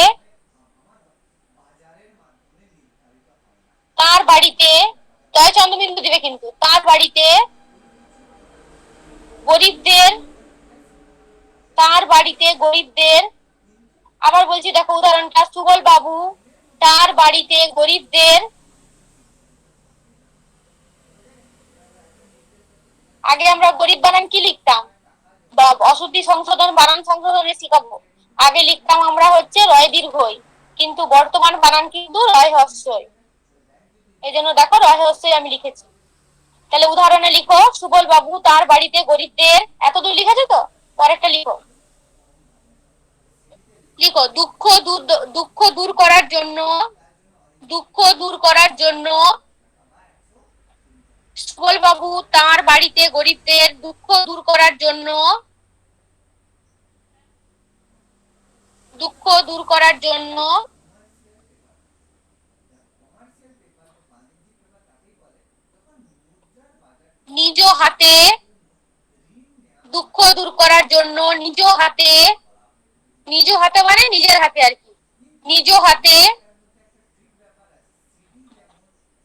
জয় চন্দ্রবিন্দু দিবে, কিন্তু তার বাড়িতে গরিবদের আবার বলছি দেখো উদাহরণটা, সুবল বাবু তার বাড়িতে গরিবদের, আগে আমরা গরিব বানান কি লিখতাম, বা অশুদ্ধি সংশোধন বানান সংশোধনে শিখাবো, আগে লিখতাম আমরা হচ্ছে রয় দীর্ঘই, কিন্তু বর্তমান বানান কিন্তু রয় হ্রস্বই, এই জন্য দেখো রয় হ্রস্বই আমি লিখেছি। তাহলে উদাহরণে লিখো, সুবল বাবু তার বাড়িতে গরিবদের, এতদূর লিখেছো তো, পরেরটা লিখো। দুঃখ দূর করার জন্য সুবল বাবু তার বাড়িতে গরিবদের দুঃখ দূর করার জন্য নিজ হাতে মানে নিজের হাতে আর কি, নিজ হাতে,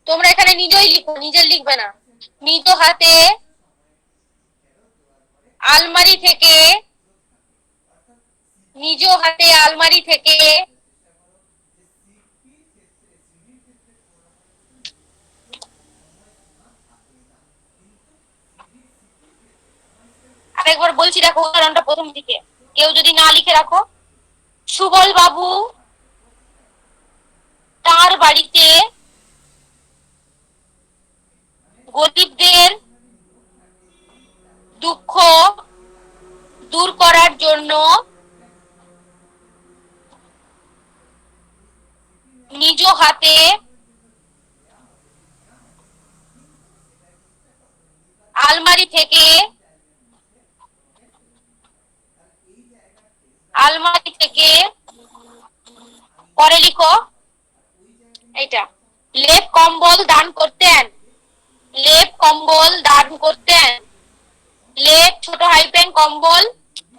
তোমরা এখানে নিজেই লিখো, নিজের লিখবে না, নিজ হাতে আলমারি থেকে আরেকবার বলছি দেখো উদাহরণটা প্রথম থেকে, কেউ যদি না লিখে রাখো, সুবল বাবু তার বাড়িতে গরিবদের দুঃখ দূর করার জন্য নিজ হাতে আলমারি থেকে পরে লিখো এইটা, লেপ কম্বল দান করতেন, লেপ ছোট হাইপেন কম্বল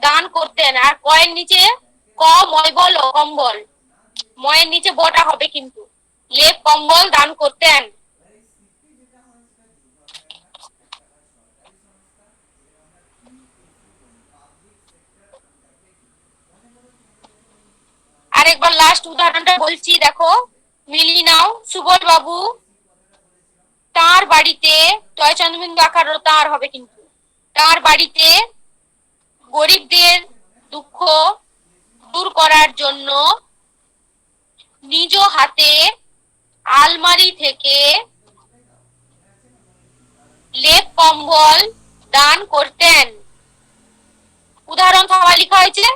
দান করতেন, আর কয়ের নিচে ময় বল কম্বল, ময়ের নিচে বটা হবে কিন্তু, লেপ কম্বল দান করতেন। আরেকবার লাস্ট উদাহরণটা বলছি দেখো, মিলিয়ে নাও, সুবল বাবু তার বাড়িতে, জয় চন্দ্রবিন্দু আকার তার হবে কিন্তু, তার বাড়িতে গরিবদের দুঃখ দূর করার জন্য নিজ হাতে আলমারি থেকে লেপ কম্বল দান করতেন। উদাহরণ সবাই লেখা হয়েছে,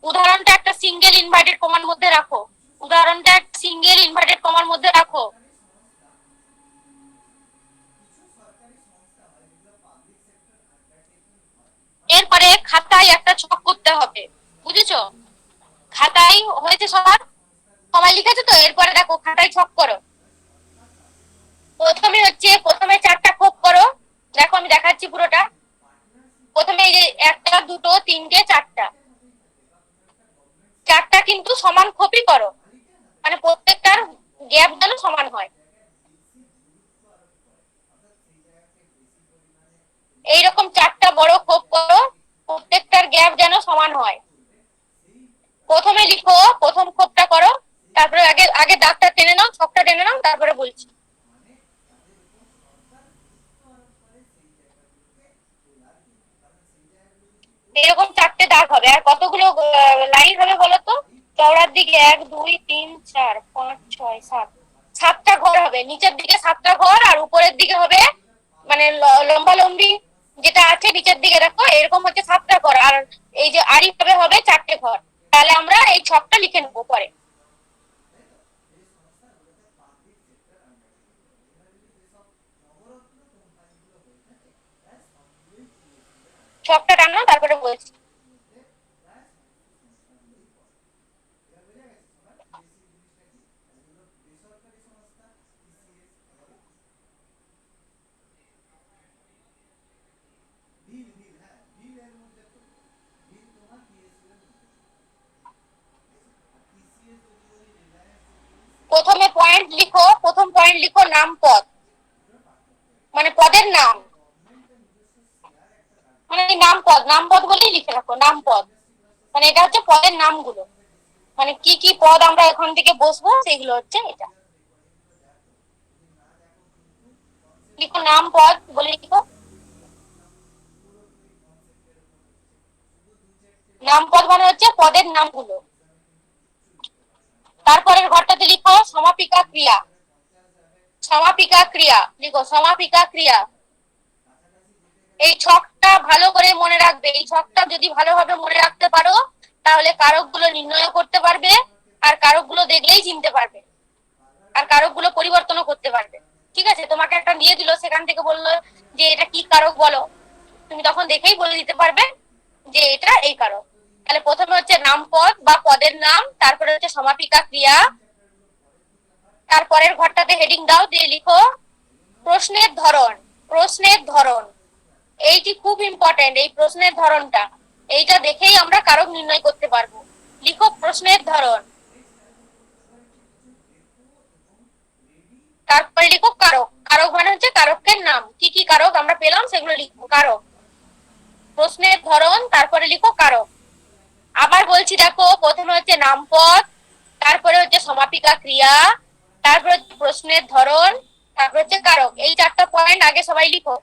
উদাহরণটা একটা সিঙ্গেল ইনভার্টেড কমার মধ্যে রাখো, এরপরে খাতায় একটা ছক করতে হবে, বুঝেছো? খাতায় হয়েছে সবাই লিখেছো তো, এরপরে দেখো খাতায় ছক করো, প্রথমে 4টা খোপ করো, দেখো আমি দেখাচ্ছি পুরোটা, প্রথমে এই যে 1টা 2টো 3টে 4টা কিন্তু সমান খোপই করো, মানে প্রত্যেকটার গ্যাপ যেন সমান হয়, এইরকম 4টা বড় খোপ করো, প্রত্যেকটার গ্যাপ যেন সমান হয়। প্রথমে লিখো, প্রথম খোপটা করো, তারপরে আগে দাগটা টেনে নাও, ছকটা টেনে নাও, তারপরে বলছি। এরকম 4টে দাগ হবে, আর কতগুলো লাইন হবে বলতো, চওড়ার দিকে 1 2 3 4 5 6 7, 7টা ঘর হবে, নিচের দিকে 7টা ঘর, আর উপরের দিকে হবে মানে লম্বা লম্বি যেটা আছে নিচের দিকে দেখো, এরকম হচ্ছে 7টা ঘর, আর এই যে আড়ি ভাবে হবে 4টে ঘর। তাহলে আমরা এই ছকটা লিখে নেবো পরে, ছকটা টানো তারপরে বলছি। প্রথম পয়েন্ট লিখো নাম পদ, মানে পদের নাম, মানে নাম পদ, নাম পদ বলেই লিখে রাখো নাম পদ, মানে এটা হচ্ছে পদের নামগুলো, মানে কি কি পদ আমরা এখান থেকে বসবো সেগুলো হচ্ছে এটা। লিখো নাম পদ বলে লিখো, নাম পদ মানে হচ্ছে পদের নামগুলো। তারপরের ঘরটাতে লিখো সমাপিকা ক্রিয়া, সমাপিকা ক্রিয়া লিখো, সমাপিকা ক্রিয়া। এই ছকটা ভালো করে মনে রাখবে, এই ছকটা যদি ভালোভাবে মনে রাখতে পারো তাহলে কারক গুলো নির্ণয় করতে পারবে, আর কারক গুলো দেখলেই চিনতে পারবে, আর কারক গুলো পরিবর্তনও করতে পারবে। ঠিক আছে, তোমাকে একটা দিয়ে দিল, সেখান থেকে বললো যে এটা কি কারক বলো, তুমি তখন দেখেই বলে দিতে পারবে যে এটা এই কারক। তাহলে প্রথমে হচ্ছে নাম পদ বা পদের নাম, তারপরে হচ্ছে সমাপিকা ক্রিয়া, তারপরের ঘরটাতে হেডিং দাও, দিয়ে লিখো প্রশ্নের ধরন। প্রশ্নের ধরন এইটি খুব ইম্পর্টেন্ট, এই প্রশ্নের ধরনটা, এইটা দেখেই আমরা কারক নির্ণয় করতে পারবো। লিখো প্রশ্নের ধরন, তারপরে লিখো কারক। কারক মানে হচ্ছে কারকের নাম, কি কি কারক আমরা পেলাম সেগুলো লিখবো কারক। প্রশ্নের ধরন, তারপরে লিখো কারক। আবার বলছি দেখো, প্রথমে হচ্ছে নাম পদ, তারপরে হচ্ছে সমাপিকা ক্রিয়া, তারপরে হচ্ছে প্রশ্নের ধরন, তারপরে হচ্ছে কারক। এই চারটা পয়েন্ট আগে সবাই লিখো।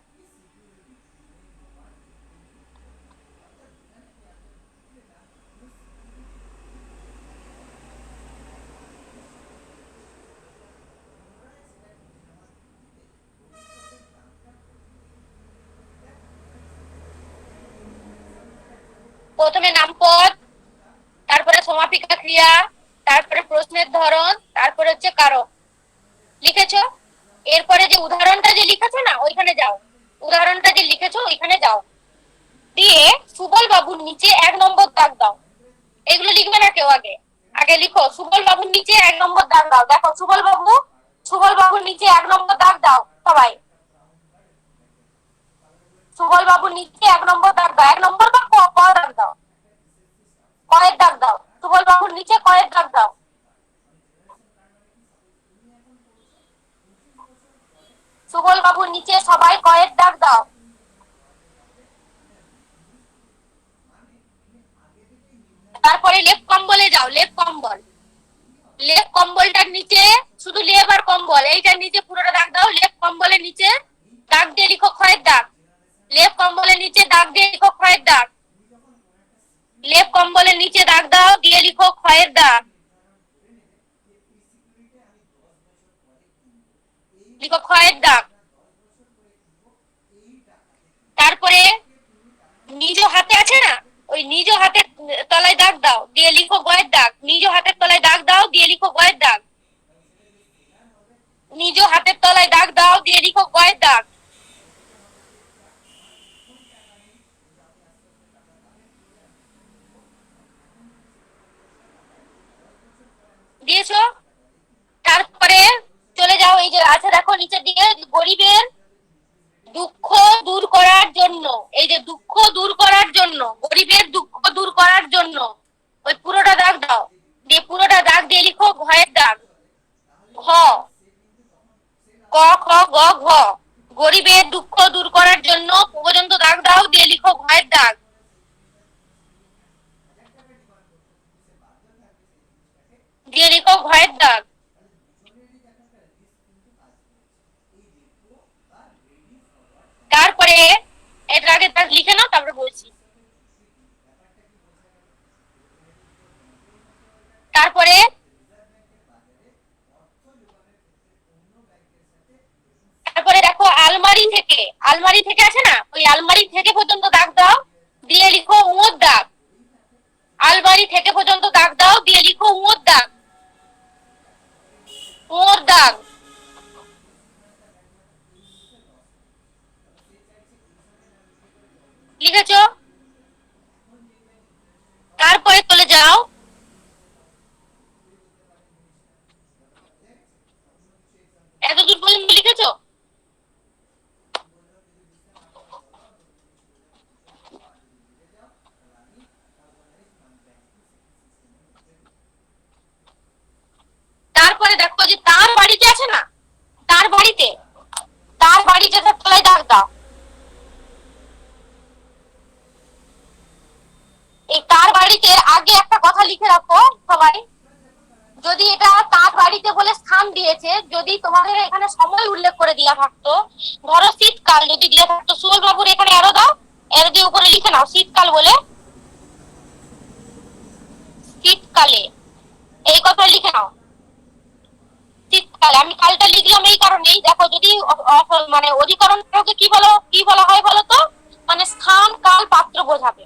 প্রথমে নাম পদ, তারপরে সমাপিকা ক্রিয়া, তারপরে প্রশ্নের ধরন, তারপরে হচ্ছে কারক। লিখেছো? এরপরে যে উদাহরণটা যে লিখেছো না ওইখানে যাও, উদাহরণটা যে লিখেছো ওইখানে যাও, দিয়ে সুবল বাবুর নিচে 1 নম্বর দাগ দাও। এগুলো লিখবে না কেউ, আগে আগে লিখো সুবল বাবুর নিচে 1 নম্বর দাগ দাও। দেখো সুবল বাবু, সুবল বাবুর নিচে 1 নম্বর দাগ দাও সবাই। সুবল বাবুর নিচে 1 নম্বর দাগ দাও, 1 নম্বর বা ক দাগ দাও, কয়ের দাগ দাও, সুবল বাবুর নিচে কয়ের দাগ দাও। সুবল বাবুর নিচে সবাই কয়ের দাগ দাও। তারপরে লেপ কম্বলে যাও, লেপ কম্বল, লেপ কম্বলটার নিচে শুধু লেপ আর কম্বল, এইটার নিচে পুরোটা দাগ দাও। লেপ কম্বলের নিচে দাগ দিয়ে লিখো খয়ের দাগ, লেপ কম্বলের নিচে দাগ দিয়ে লিখো খয়ের দাগ, লেপ কম্বলের নিচে দাগ দাও, দিয়ে লিখো খয়ের দাগ, লিখো খয়ের দাগ। তারপরে নিজ হাতে আছে না, ওই নিজ হাতের তলায় দাগ দাও, দিয়ে লিখো গয়ের দাগ, নিজ হাতের তলায় দাগ দাও, দিয়ে লিখো গয়ের দাগ, নিজ হাতের তলায় দাগ দাও, দিয়ে লিখো গয়ের দাগ। দিয়েছো? তারপরে চলে যাও, এই যে আছে দেখো নিচের দিকে, গরিবের দুঃখ দূর করার জন্য, এই যে দুঃখ দূর করার জন্য, গরিবের দুঃখ দূর করার জন্য ওই পুরোটা দাগ দাও, দিয়ে পুরোটা দাগ দিয়ে লিখো ঘয়ের দাগ, ঘ, ক খ গ ঘ, গরিবের দুঃখ দূর করার জন্য পর্যন্ত দাগ দাও, দিয়ে লিখো ঘয়ের দাগ, দিয়ে লিখো ঘয়ের দাগ। তারপরে এর আগে দাগ লিখে নাও, তারপরে বলছি। তারপরে তারপরে দেখো আলমারি থেকে, আলমারি থেকে আছে না, ওই আলমারি থেকে পর্যন্ত দাগ দাও, দিয়ে লিখো উঁয়োর দাগ, আলমারি থেকে পর্যন্ত দাগ দাও, দিয়ে লিখো উঁয়োর দাগ, উঁয়োর দাগ। লিখেছো? তারপরে চলে যাও, এতদূর পর্যন্ত লিখেছো? লিখে রাখো সবাই। যদি এটা তার বাড়িতে বলে স্থান দিয়েছে, যদি তোমাদের এখানে সময় উল্লেখ করে দেওয়া থাকতো, ধরো শীতকাল যদি দেওয়া থাকতো, সুবল বাবুর এখানে এরো দাও, এরো দিয়ে উপরে লিখে নাও শীতকাল বলে, শীতকালে এই কথা লিখে নাও শীতকালে। আমি কালটা লিখলাম এই কারণেই, দেখো যদি মানে অধিকরণ কি বলা হয় বলো তো, মানে স্থান কাল পাত্র বোঝাবে।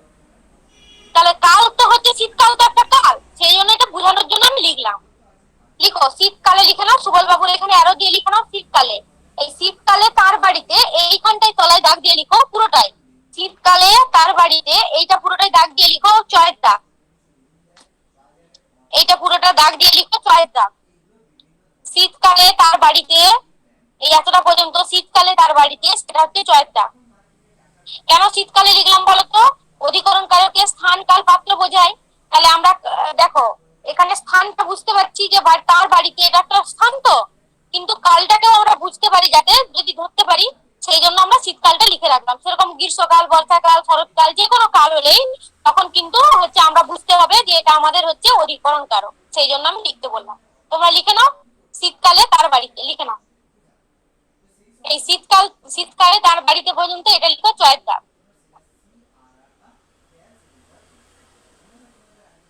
তাহলে কাল তো হচ্ছে শীতকাল, তো একটা কাল, সেই জন্য এটা বোঝানোর জন্য আমি লিখলাম। লিখো শীতকালে লিখে নাও, সুবল বাবুর এখানে আরো দিয়ে লিখে নাও শীতকালে। এই শীতকালে তার বাড়িতে, এইখানটায় তলায় দাগ দিয়ে লিখো পুরোটাই, শীতকালে তার বাড়িতে, এইটা পুরোটাই দাগ দিয়ে লিখো চয়ের দাগ, এইটা পুরোটা দাগ দিয়ে লিখো চয়ের দাগ। শীতকালে তার বাড়িতে, এই এতটা পর্যন্ত শীতকালে তার বাড়িতে, সেটা হচ্ছে চয়ের দাগ। কেন শীতকালে লিখলাম বলতো, অধিকরণ কারকে স্থান কাল পাত্র বোঝায়। তাহলে আমরা দেখো এখানে স্থানটা বুঝতে পারছি যে তার বাড়িতে, এটা একটা স্থান তো, কিন্তু কালটাকেও আমরা বুঝতে পারি, যাতে যদি ধরতে পারি, সেই জন্য আমরা শীতকালটা লিখে রাখলাম। সেরকম গ্রীষ্মকাল, বর্ষাকাল, শরৎকাল, যে কোনো কাল হলেই তখন কিন্তু হচ্ছে আমরা বুঝতে হবে যে এটা আমাদের হচ্ছে অধিকরণ কারক, সেই জন্য আমি লিখতে বললাম। তোমরা লিখে নাও শীতকালে তার বাড়িতে, লিখে নাও এই শীতকালে তার বাড়িতে পর্যন্ত এটা লিখো চয়ের দাগ।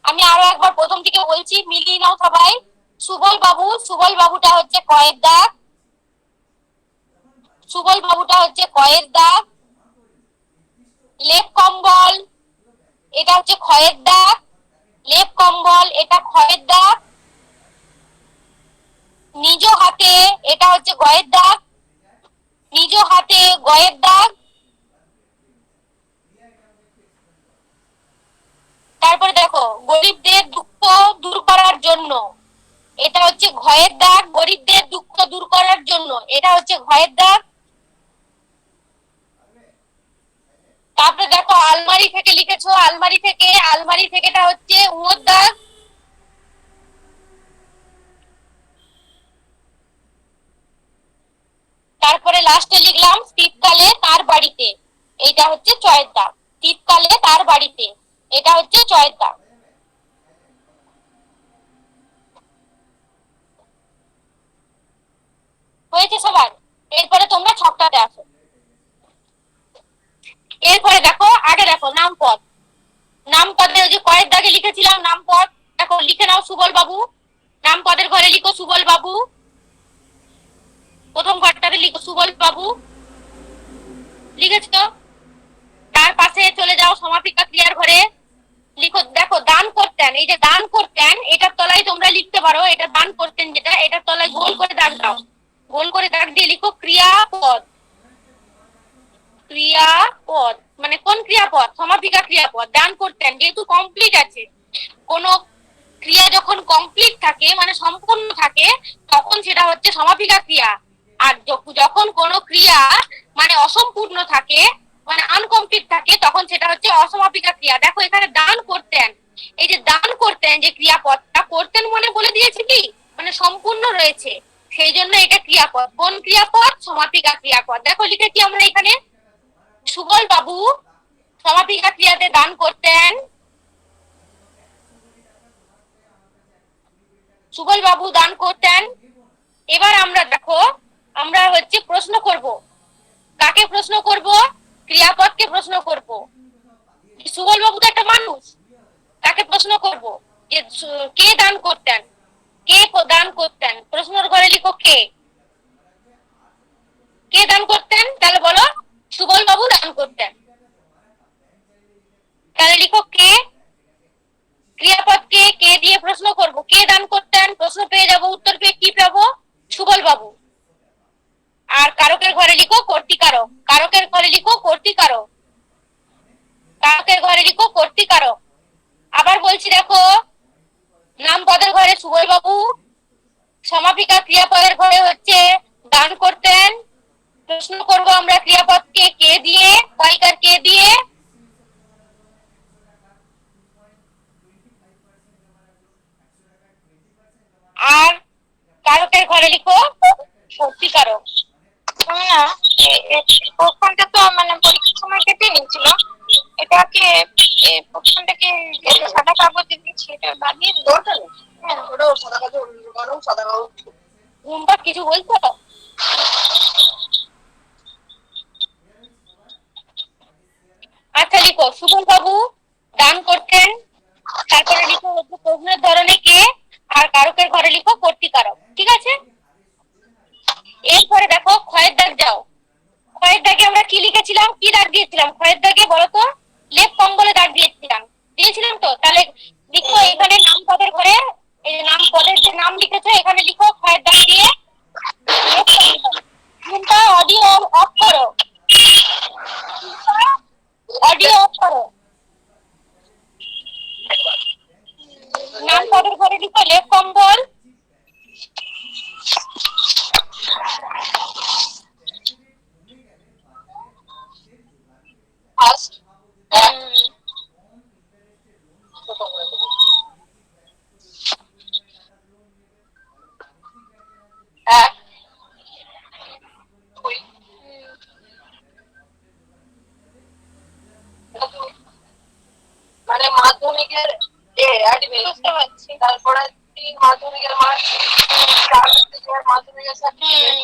আমি আরো একবার প্রথম থেকে বলছি, মিলিয়ে নাও সবাই। সুবল বাবুটা হচ্ছে কয়ের দাগ, সুবল বাবুটা হচ্ছে কয়ের দাগ। লেপ কম্বল, এটা হচ্ছে ক্ষয়ের দাগ, লেপ কম্বল এটা ক্ষয়ের দাগ। নিজ হাতে, এটা হচ্ছে গয়ের দাগ, নিজ হাতে গয়ের দাগ। তারপরে দেখো গরিবদের দুঃখ দূর করার জন্য, এটা হচ্ছে ঘয়ের দাগ, গরিবদের দুঃখ দূর করার জন্য, এটা হচ্ছে ঘয়ের দাগ। তারপরে দেখো আলমারি থেকে লিখেছো, আলমারি থেকেটা হচ্ছে উঁয়োর দাগ। তারপরে লাস্টে লিখলাম শীতকালে তার বাড়িতে, এটা হচ্ছে চয়ের দাগ। শীতকালে তার বাড়িতে, এটা হচ্ছে চয়ের দাগ। হয়েছে সবার? এরপরে তোমরা ছকটাতে আসো। এরপরে দেখো, আগে দেখো নামপদ, নামপদে ওই যে কয়ের দাগে লিখেছিলাম নামপদ, দেখো লিখে নাও সুবল বাবু। নামপদের ঘরে লিখো সুবল বাবু, প্রথম ঘরটাতে লিখো সুবল বাবু, লিখেছো? তার পাশে চলে যাও সমাপিকা ক্রিয়ার ঘরে, লিখো দেখো দান করতেন, এই যে দান করতেন, এটার তলায় তোমরা লিখতে পারো, এটা দান করতেন যেটা, এটার তলায় গোল করে দাগ দাও, গোল করে দাগ দিয়ে লিখো ক্রিয়াপদ। ক্রিয়াপদ মানে কোন ক্রিয়াপদ? সমাপিকা ক্রিয়াপদ। দান করতেন যেহেতু কমপ্লিট আছে, কোন ক্রিয়া যখন কমপ্লিট থাকে মানে সম্পূর্ণ থাকে, তখন সেটা হচ্ছে সমাপিকা ক্রিয়া। আর যখন কোন ক্রিয়া মানে অসম্পূর্ণ থাকে, মানে আনকমপ্লিট থাকে, তখন সেটা হচ্ছে অসমাপিকা ক্রিয়া। দেখো এখানে দান করতেন, এই যে দান করতেন যে ক্রিয়াপদটা, করতেন মানে বলে দিয়েছে কি, মানে সম্পূর্ণ রয়েছে, সেই জন্য এটা ক্রিয়াপদ। কোন ক্রিয়াপদ? সমাপিকা ক্রিয়াপদ। দেখো লিখেছি আমরা এখানে, সুবল বাবু সমাপিকা ক্রিয়াতে দান করতেন, সুবল বাবু দান করতেন। এবার আমরা দেখো, আমরা হচ্ছে প্রশ্ন করব, কাকে প্রশ্ন করব? ক্রিয়াপদকে প্রশ্ন করব। সুবল বাবু তো একটা মানুষ, তাকে প্রশ্ন করব যে কে দান করতেন, কে দান করতেন। প্রশ্নের ঘরে লিখো কে, কে দান করতেন, তাহলে বলো সুবল বাবু দান করতেন, তাহলে লিখো কে। ক্রিয়াপদকে কে দিয়ে প্রশ্ন করব, কে দান করতেন, প্রশ্ন পেয়ে যাব, উত্তর পেয়ে কি পাবো? সুবল বাবু। আর কারকের ঘরে লিখো কর্তৃকারক, কারকের ঘরে লিখো কর্তৃকারক, কারকের ঘরে লিখো কর্তৃকারক। আবার বলছি দেখো, নামপদের ঘরে সুবল বাবু, সমাপিকা ক্রিয়াপদের ঘরে হচ্ছে দান করতেন। প্রশ্ন করব আমরা ক্রিয়াপদকে কে দিয়ে, কয়কার কে দিয়ে। আর কারকের ঘরে লিখো কর্তৃকারক। না প্রশ্নটা তো মানে পরীক্ষার সময় কেটে নিয়েছিল, এটাকে প্রশ্নটাকে সাদা কাগজে সেটা বানিয়ে দরকার নেই। হ্যাঁ, ওটা সাদা কাগজে অন্য কারো সাদা কাগজ। রুম্পা কিছু বলছো? আচ্ছা লিখো, সুবল বাবু দান করতেন, তারপরে লিখো হচ্ছে প্রশ্নের ধরনে কে, আর কারকের ঘরে লিখো কর্তৃকারক। ঠিক আছে? এরপরে দেখো ক্ষয়ের দাগ যাও। ক্ষয়ের দাগে আমরা কি লিখেছিলাম, কি দাগ দিয়েছিলাম? ক্ষয়ের দাগে বলো তো, লেপ কম্বলে দাগ দিয়েছিলাম তো। তাহলে লিখো এখানে নাম পদের ঘরে, এই যে নাম পদের যে নাম লিখেছো এখানে লিখো ক্ষয়ের দাগ দিয়ে লেপ কম্বল। ঘুমটা অডিও অফ করো, অডিও অফ করো। নাম পদের ঘরে লিখো লেপ কম্বল। ফার্স্ট এক দুই মানে মাধ্যমিকের বুঝতে পারছি। তারপরে 3 মাধ্যমিকের মার্কস, 4 থেকে মাধ্যমিকের সার্টিফিকেট।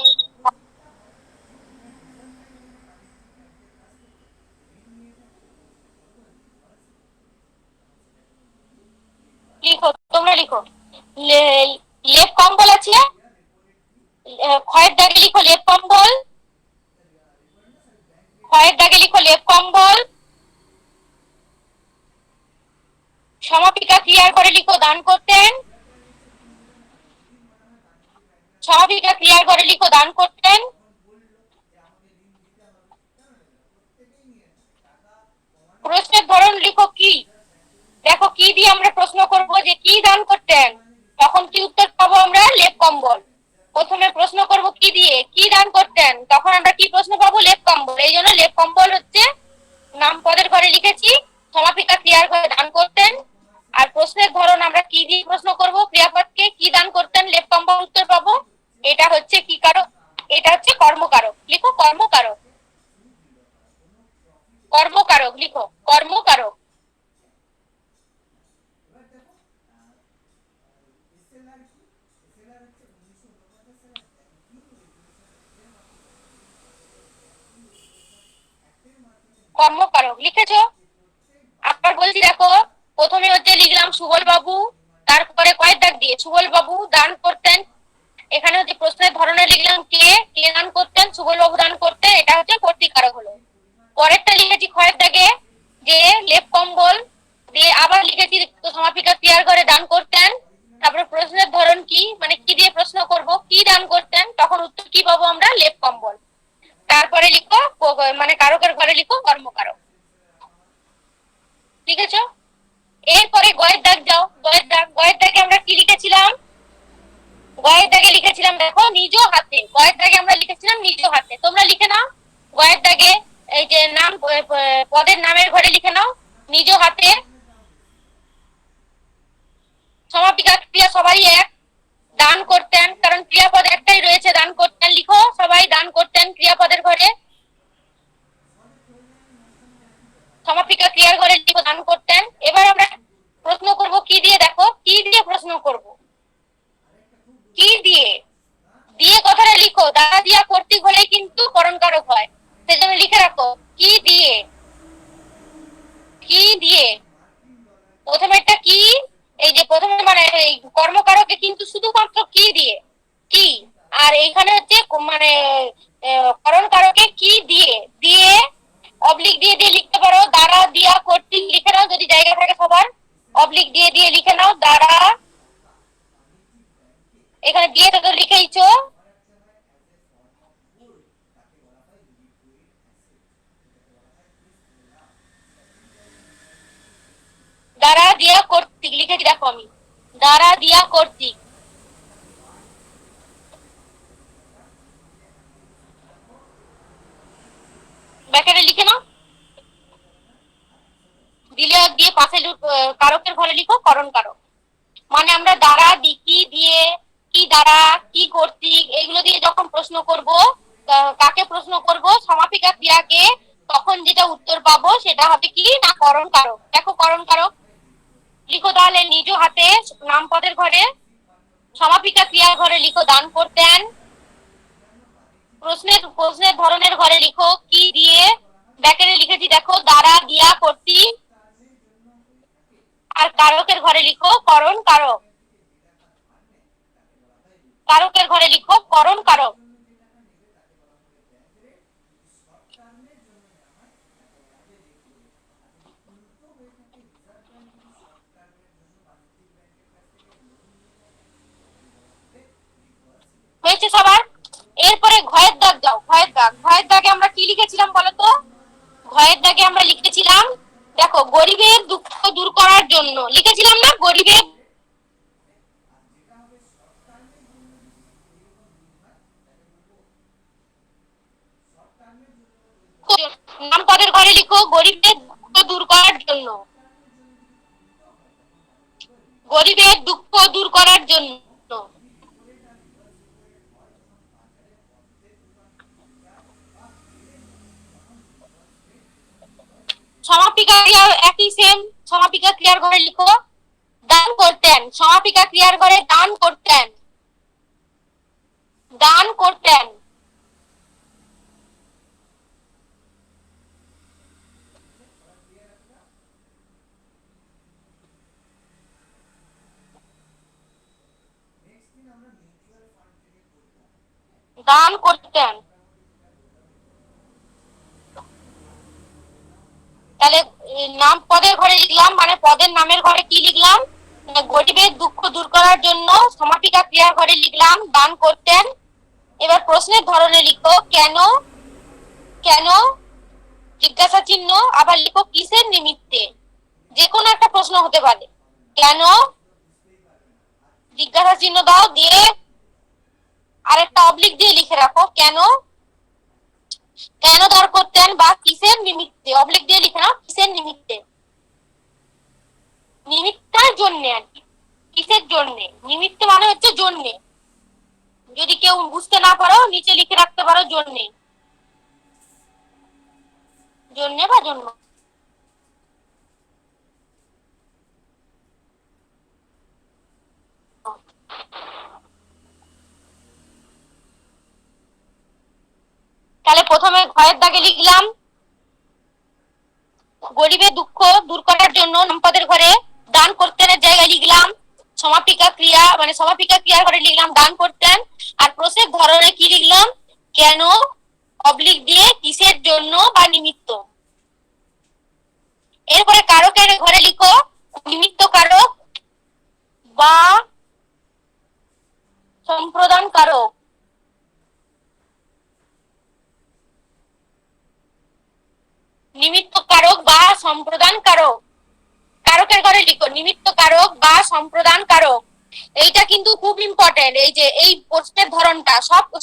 লিখো, তোমরা লিখো। লেপ কম্বল আছে, ক্ষয়ের দাগে লিখো লেপ কম্বল, ক্ষয়ের দাগে লিখো লেপ কম্বল। সমাপিকা ক্রিয়ার ঘরে লিখো দান করতেন, সমাপিকা ক্রিয়ার ঘরে লিখো দান করতেন। প্রশ্নের ধরন লিখো কি। দেখো কি দিয়ে আমরা প্রশ্ন করব, যে কি দান করতেন, তখন কি উত্তর পাবো আমরা? লেপ কম্বল। প্রথমে প্রশ্ন করব কি দিয়ে, কি দান করতেন, তখন আমরা কি প্রশ্ন পাবো? লেপ কম্বল। এই জন্য লেপ কম্বল হচ্ছে নাম পদের ঘরে লিখেছি, সমাপিকা ক্রিয়ার ঘরে দান করতেন। আর প্রশ্নের ধরন আমরা কি দিয়ে প্রশ্ন করব? ক্রিয়াপদকে কি দান করতেন, লেপ কম্বল উত্তর পাবো। এটা হচ্ছে কি কারক? এটা হচ্ছে কর্মকারক। লিখো কর্মকারক, কর্মকারক লিখো, কর্মকারক। কর্মকারক লিখেছো? আবার বলছি দেখো, প্রথমে হচ্ছে লিখলাম সুবল বাবু, তারপরে কয়েক দাগ দিয়ে সুবল বাবু দান করতেন। এখানে হচ্ছে প্রশ্নের ধরনে লিখলাম কে, কে দান করতেন, সুবল বাবু দান করতেন। এটা হচ্ছে কর্তৃকারক হলো। পরেরটা লিখেছি ক্ষয়ের দাগে যে লেপ কম্বল দিয়ে, আবার লিখেছি সমাপিকা ক্রিয়ার ঘরে দান করতেন। তারপরে প্রশ্নের ধরন কি, মানে কি দিয়ে প্রশ্ন করব, কি দান করতেন, তখন উত্তর কি পাবো আমরা? লেপ কম্বল। তারপরে লিখো মানে কারকের ঘরে লিখো কর্মকারক। ঠিক আছে? এরপরে গয়ের দাগ যাও। গয়ের দাগে আমরা কি লিখেছিলাম? গয়ের দাগে লিখেছিলাম দেখো নিজ হাতে। গয়ের দাগে আমরা লিখেছিলাম নিজ হাতে। তোমরা লিখে নাও গয়ের দাগে, এই যে নাম পদের নামের ঘরে লিখে নাও নিজ হাতে। সমাপিকা ক্রিয়া সবাই এক, দান করতেন, কারণ ক্রিয়াপদ একটাই রয়েছে দান করতেন। লিখো সবাই দান করতেন ক্রিয়াপদের ঘরে, সমাপিকা ক্রিয়ার ঘরে লিখো দান করতেন। এবার আমরা প্রশ্ন করব কি দিয়ে। দেখো কি দিয়ে প্রশ্ন করব, কি দিয়ে, দিয়ে কথাটা লিখো। দ্বারা দিয়া কর্তৃক হলে কিন্তু করণকারক হয়, সেজন্য লিখে রাখো কি দিয়ে। কি দিয়ে প্রথমে একটা কি, এই যে প্রথমে মানে এই কর্মকারকে কিন্তু শুধুমাত্র কি দিয়ে, কি। আর এইখানে হচ্ছে মানে করণকারকে কি দিয়ে, দিয়ে অবলিক দিয়ে দিয়ে লিখতে পারো। দ্বারা দিয়া কর্তৃক লিখে নাও, যদি জায়গা থাকে সবার অবলিক দিয়ে দিয়ে লিখে নাও দ্বারা। এখানে দিয়ে তো লিখেইছো। দ্বারা দিয়া কর্তৃক লিখেছি দেখো আমি, দ্বারা দিয়া কর্তৃক। ব্যাকেটে লিখে নাও, দিলে দিয়ে পাশে কারকের ঘরে লিখো করণ কারক। মানে আমরা দ্বারা কি দিয়ে, কি দ্বারা, কি কর্তৃক, এগুলো দিয়ে যখন প্রশ্ন করব, কাকে প্রশ্ন করব? সমাপিকা ক্রিয়াকে, তখন যেটা উত্তর পাবো সেটা হবে কি না করণ কারক। দেখো করণ কারক লিখো তাহলে নিজ হাতে নামপদের ঘরে, সমাপিকা ক্রিয়ার ঘরে লিখো দান করতেন। প্রশ্নের ধরনের ঘরে লিখো কি দিয়ে, ব্যাকেটে লিখেছি দেখো দ্বারা, দিয়া, কর্তৃক। আর কারকের ঘরে লিখো করণ কারক, কারকের ঘরে লিখো করণ কারক। হয়েছে সবার? এরপরে ঘয়ের দাগ দাও, ঘয়ের দাগ। ঘয়ের দাগে আমরা কি লিখেছিলাম বলতো? ঘয়ের দাগে আমরা লিখেছিলাম দেখো গরিবের দুঃখ দূর করার জন্য, লিখেছিলাম না গরিবের নামপদের ঘরে লিখো গরিবের দুঃখ দূর করার জন্য, গরিবের দুঃখ দূর করার জন্য। সমাপিকা ক্রিয়া একই সেম, সমাপিকা ক্রিয়ার ঘরে লিখো দান করতেন, সমাপিকা ক্রিয়ার ঘরে দান করতেন, দান করতেন। দান করতেন। তাহলে নাম পদের ঘরে লিখলাম, মানে পদের নামের ঘরে কি লিখলাম? গরিবের দুঃখ দূর করার জন্য। সমাপিকা ক্রিয়ার ঘরে লিখলাম দান করতেন। এবার প্রশ্নের ধরনে লিখো কেন, কেন জিজ্ঞাসা চিহ্ন, আবার লিখো কিসের নিমিত্তে। যে কোনো একটা প্রশ্ন হতে পারে, কেন জিজ্ঞাসা চিহ্ন দাও, দিয়ে আরেকটা অবলিক দিয়ে লিখে রাখো কেন, কেন দান করতেন বা কিসের নিমিত্তে, অবলিক দিয়ে লিখে নাও কিসের নিমিত্তে, নিমিত্তার জন্য আর কি। কিসের জন্য, নিমিত্ত মানে হচ্ছে জন্যে। যদি কেউ বুঝতে না পারো নিচে লিখে রাখতে পারো জন্যে, জন্যে বা জন্য। তাহলে প্রথমে ঘয়ের দাগে লিখলাম গরিবের দুঃখ দূর করার জন্য, নামপদের ঘরে দান করতেনের জায়গায় লিখলাম সমাপিকা ক্রিয়া, মানে সমাপিকা ক্রিয়ার ঘরে লিখলাম দান করতেন। আর প্রশ্নের ধরনে কি লিখলাম কেন, অবলিক দিয়ে কিসের জন্য বা নিমিত্ত। এরপরে কারকের ঘরে লিখো নিমিত্ত কারক বা সম্প্রদান কারক, নিমিত্ত কারক বা সম্প্রদান কারক। কারকের ঘরে লিখো নিমিত্ত কারক বা সম্প্রদান কারক। এইটা কিন্তু খুব ইম্পর্টেন্ট, এই যে এই প্রশ্নের ধরনটা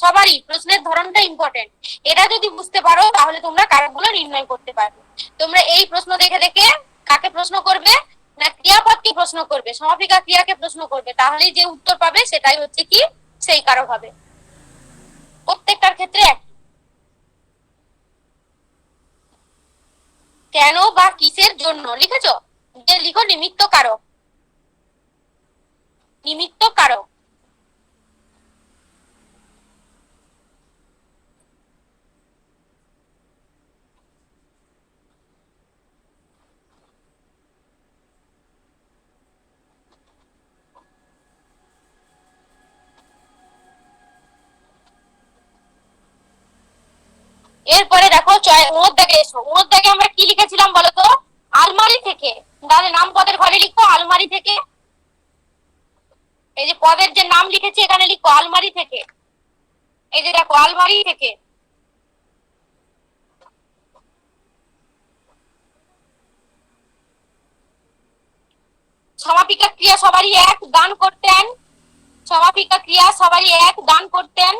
সবারই প্রশ্নের ধরনটা ইম্পর্টেন্ট। এটা যদি বুঝতে পারো তাহলে তোমরা কারকগুলো নির্ণয় করতে পারবে। তোমরা এই প্রশ্ন দেখে দেখে কাকে প্রশ্ন করবে না ক্রিয়াপদকে প্রশ্ন করবে, সমাপিকা ক্রিয়াকে প্রশ্ন করবে, তাহলেই যে উত্তর পাবে সেটাই হচ্ছে কি সেই কারক হবে। প্রত্যেকটার ক্ষেত্রে কেন বা কিসের জন্য লিখেছো, যে লিখো নিমিত্ত কারক, নিমিত্ত কারক। এরপরে দেখো ওর দাগে এসো, ওর দাগে আমরা কি লিখেছিলাম বলতো? আলমারি থেকে। তাহলে নাম পদের ঘরে লিখো আলমারি থেকে। এই যে পদের যে নাম লিখেছি এখানে লিখো আলমারি থেকে। এই যে দেখো আলমারি থেকে। সমাপিকা ক্রিয়া সবারই এক, দান করতেন। সমাপিকা ক্রিয়া সবারই এক, দান করতেন।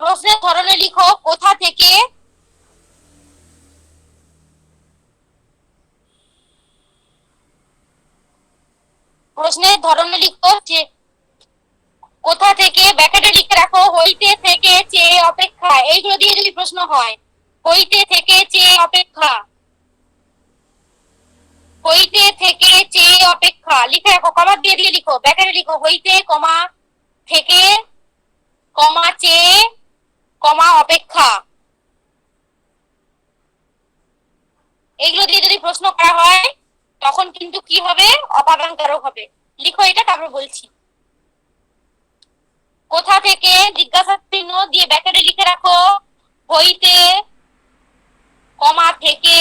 প্রশ্নের ধরনে লিখো কোথা থেকে। প্রশ্নের ধরনে লিখো যে কোথা থেকে, ব্র্যাকেটে লিখে রাখো হইতে থেকে চেয়ে অপেক্ষা, এইগুলো দিয়ে যদি প্রশ্ন হয়, হইতে থেকে চেয়ে অপেক্ষা, হইতে থেকে চেয়ে অপেক্ষা লিখে রাখো, কমা দিয়ে দিয়ে লিখো, ব্র্যাকেটে লিখো হইতে কমা থেকে কমা চেয়ে কমা অপেক্ষা। এগুলো দিয়ে যদি প্রশ্ন করা হয় তখন কিন্তু কি হবে, অপাদান কারক হবে। লিখো এটা, তারপর বলছি। কোথা থেকে জিজ্ঞাসা চিহ্ন দিয়ে ব্র্যাকেটে লিখে রাখো হইতে কমা থেকে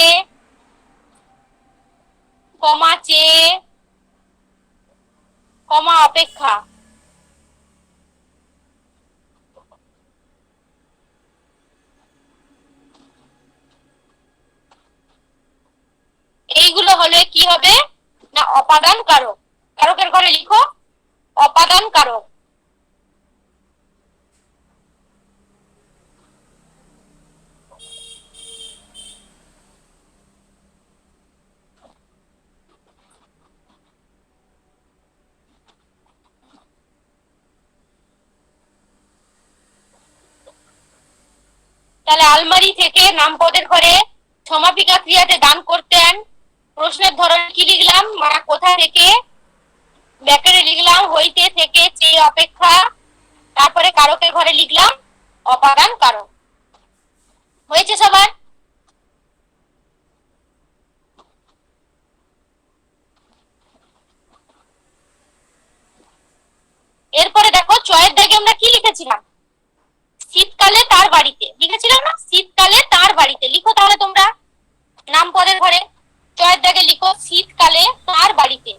কমা চেয়ে কমা অপেক্ষা। এইগুলো হলে কি হবে না, অপাদান কারক। কারকের ঘরে লিখো অপাদান কারক। তাহলে আলমারি থেকে নামপদের ঘরে সমাপিকা ক্রিয়াতে দান করতেন। প্রশ্নের ধরন কি লিখলাম, মানে কোথা থেকে, ব্র্যাকেটে লিখলাম হইতে থেকে চেয়ে অপেক্ষা, তারপরে কারকের ঘরে লিখলাম অপাদান কারক। হয়েছে সবার? এরপরে দেখো চয়ের দাগে আমরা কি লিখেছিলাম, শীতকালে তার বাড়িতে লিখেছিলাম না, শীতকালে তার বাড়িতে। লিখো তাহলে তোমরা নামপদের ঘরে চয়ের দাগে লিখো শীতকালে তার বাড়িতে।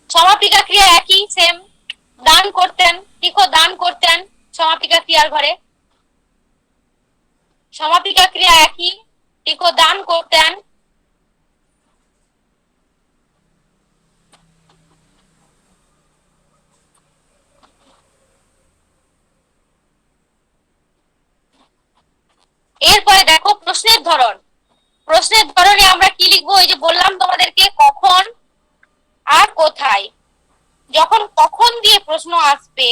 সমাপিকা ক্রিয়া একই, সেম। দান করতেন, লিখো দান করতেন সমাপিকা ক্রিয়ার ঘরে। সমাপিকা ক্রিয়া একই, লিখো দান করতেন। এরপরে দেখো প্রশ্নের ধরন। প্রশ্নের ধরনে আমরা কি লিখবো, এই যে বললাম তোমাদেরকে কখন আর কোথায়। যখন কখন দিয়ে প্রশ্ন আসবে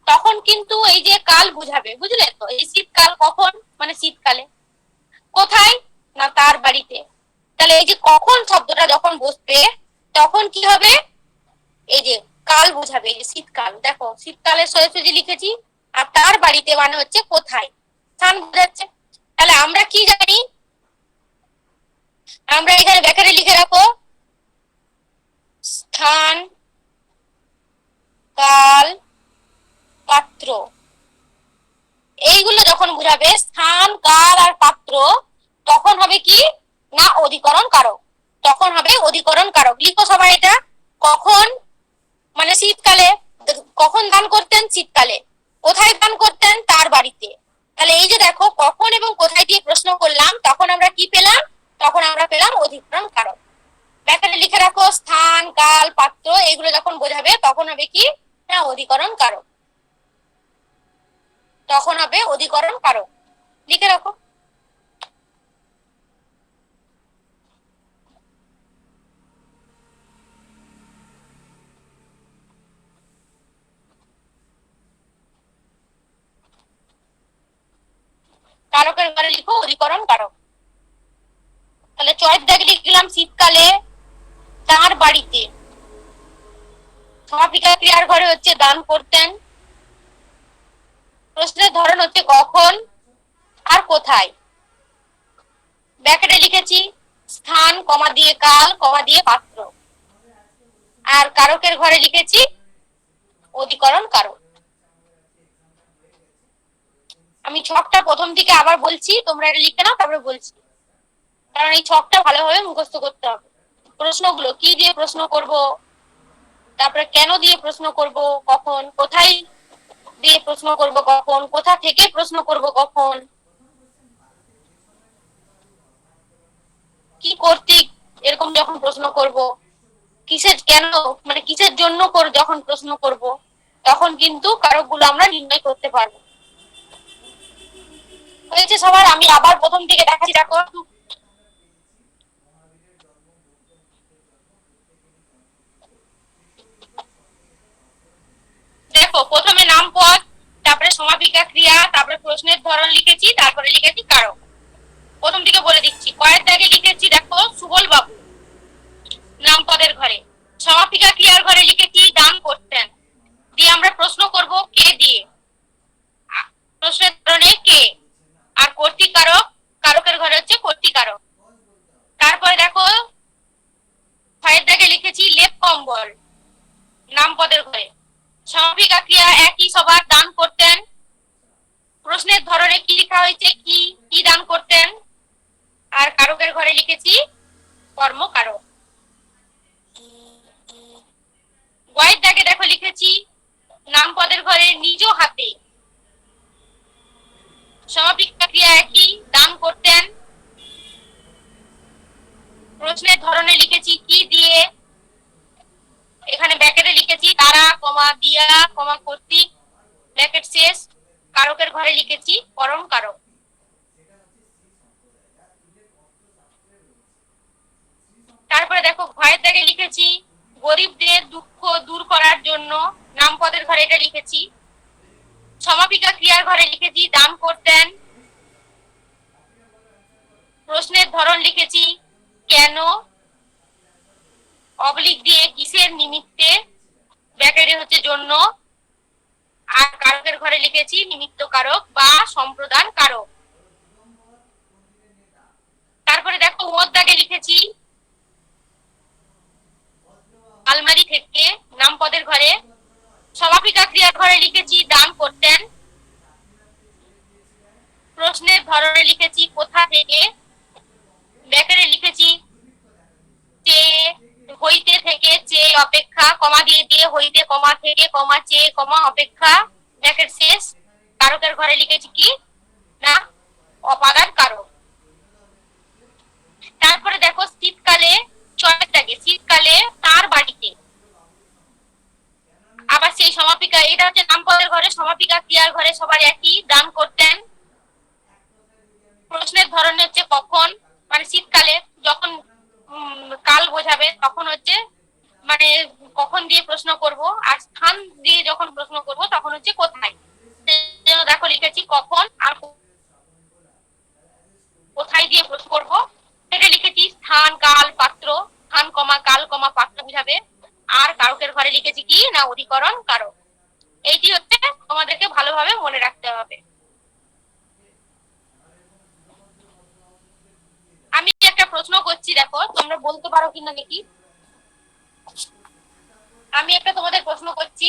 তখন কিন্তু এই যে কাল বুঝাবে, বুঝলে তো, এই শীতকাল কখন মানে শীতকালে, কোথায় না তার বাড়িতে। তাহলে এই যে কখন শব্দটা যখন বসবে তখন কি হবে, এই যে কাল বুঝাবে, এই যে শীতকাল। দেখো শীতকালে সোজাসুজি লিখেছি, আর তার বাড়িতে মানে হচ্ছে কোথায়, স্থান বোঝাচ্ছে। তাহলে আমরা কি জানি, আমরা এখানে ব্যাখ্যাটা লিখে রাখো স্থান কাল পাত্র। এইগুলো যখন বুঝাবে স্থান কাল আর পাত্র, তখন হবে কি না অধিকরণ কারক, তখন হবে অধিকরণ কারক। লিখো সবাই এটা, কখন মানে শীতকালে, কখন দান করতেন শীতকালে, কোথায় দান করতেন তার বাড়িতে। তাহলে এই যে দেখো কখন এবং কোথায় দিয়ে প্রশ্ন করলাম, তখন আমরা কি পেলাম, তখন আমরা পেলাম অধিকরণ কারক। ব্যাখ্যাটা লিখে রাখো স্থান কাল পাত্র, এগুলো যখন বোঝাবে তখন হবে কি না অধিকরণ কারক, তখন হবে অধিকরণ কারক। লিখে রাখো। কারকের ঘরে লিখো অধিকরণ কারক। তাহলে চয়ের দাগে লিখলাম শীতকালে তার বাড়িতে, সমাপিকা ক্রিয়ার ঘরে হচ্ছে দান করতেন, প্রশ্নের ধরন হচ্ছে কখন আর কোথায়, ব্র্যাকেটে লিখেছি স্থান কমা দিয়ে কাল কমা দিয়ে পাত্র, আর কারকের ঘরে লিখেছি অধিকরণ কারক। আমি ছকটা প্রথম থেকে আবার বলছি, তোমরা এটা লিখে নাও, তারপরে বলছি, কারণ এই ছকটা ভালোভাবে মুখস্থ করতে হবে। প্রশ্নগুলো কি দিয়ে প্রশ্ন করব, তারপরে কেন দিয়ে প্রশ্ন করব, কখন কোথায় দিয়ে প্রশ্ন করব, কখন কোথা থেকে প্রশ্ন করব, কখন কি কর্তৃক এরকম যখন প্রশ্ন করব, কিসের কেন মানে কিসের জন্য যখন প্রশ্ন করব, তখন কিন্তু কারকগুলো আমরা নির্ণয় করতে পারবো। হয়েছে সবার? আমি আবার প্রথম থেকে দেখাচ্ছি, দেখো। দেখো, প্রথমে নাম পদ, তারপরে সমাপিকা ক্রিয়া, তারপরে প্রশ্নের ধরন লিখেছি, তারপরে লিখেছি কারক। প্রথম থেকে বলে দিচ্ছি, কয়ের দাগে লিখেছি দেখো সুবল বাবু নাম পদের ঘরে, সমাপিকা ক্রিয়ার ঘরে লিখেছি দান করতেন, দিয়ে আমরা প্রশ্ন করব কে দিয়ে, প্রশ্নের ধরনে কে, আর কর্তৃকারক, কারকের ঘরে হচ্ছে কর্তৃকারক। তারপরে দেখো ছয়ের দাগে লিখেছি লেপ কম্বল নাম পদের ঘরে, সমাপিকা ক্রিয়া একই সবার, দান করতেন, প্রশ্নের ধরনে কি লেখা হয়েছে কি কি দান করতেন, আর কারকের ঘরে লিখেছি কর্মকারক। গয়ের দাগে দেখো লিখেছি নাম পদের ঘরে নিজ হাতে, সমাপিকা ক্রিয়া একই, দান করতেন, প্রশ্নের ধরনে লিখেছি কি দিয়ে, এখানে ব্র্যাকেটে লিখেছি তারা কমা দিয়া কমা কর্তৃক ব্র্যাকেট শেষ, কারকের ঘরে লিখেছি পরম কারক। তারপরে দেখো ঘয়ের দাগে লিখেছি গরিবদের দুঃখ দূর করার জন্য নাম পদের ঘরে এটা লিখেছি, সমাপিকা ক্রিয়ার ঘরে লিখেছি দান করতেন, প্রশ্নের ধরন লিখেছি কেন, অবলিক দিয়ে কিসের নিমিত্তে, ব্র্যাকেটে হচ্ছে জন্য, আর কারকের ঘরে লিখেছি নিমিত্ত কারক বা সম্প্রদান কারক। তারপরে দেখো ওর দাগে লিখেছি আলমারি থেকে নাম পদের ঘরে, সমাপিকা ক্রিয়ার ঘরে লিখেছি দান করতেন, প্রশ্নের ধরনে লিখেছি কোথা থেকে, ব্র্যাকেটে লিখেছি চে, হইতে থেকে চে অপেক্ষা, কমা দিয়ে দিয়ে হইতে কমা থেকে কমা চে কমা অপেক্ষা ব্র্যাকেট শেষ, কারকের ঘরে লিখেছি কি না অপাদান কারক। তারপরে দেখো শীতকালে, ছয়ের দাগে শীতকালে তার বাড়িতে, আবার সেই সমাপিকা, এটা হচ্ছে নাম পদের ঘরে, সমাপিকা ক্রিয়ার ঘরে সবার একই, দান করতেন, প্রশ্নের ধরন হচ্ছে কখন, মানে শীতকালে যখন কাল বোঝাবে তখন হচ্ছে মানে কখন দিয়ে প্রশ্ন করব, আর স্থান দিয়ে যখন প্রশ্ন করব তখন হচ্ছে কোথায়। দেখো লিখেছি কখন আর কোথায় দিয়ে প্রশ্ন করব, সেটা লিখেছি স্থান কাল পাত্র, স্থান কমা কাল কমা পাত্র বুঝাবে, আর কারকের ঘরে লিখেছি কি না অধিকরণ কারক। এইটি হচ্ছে তোমাদেরকে ভালোভাবে মনে রাখতে হবে। আমি একটা প্রশ্ন করছি, দেখো তোমরা বলতে পারো কিনা দেখি। আমি একটা তোমাদের প্রশ্ন করছি,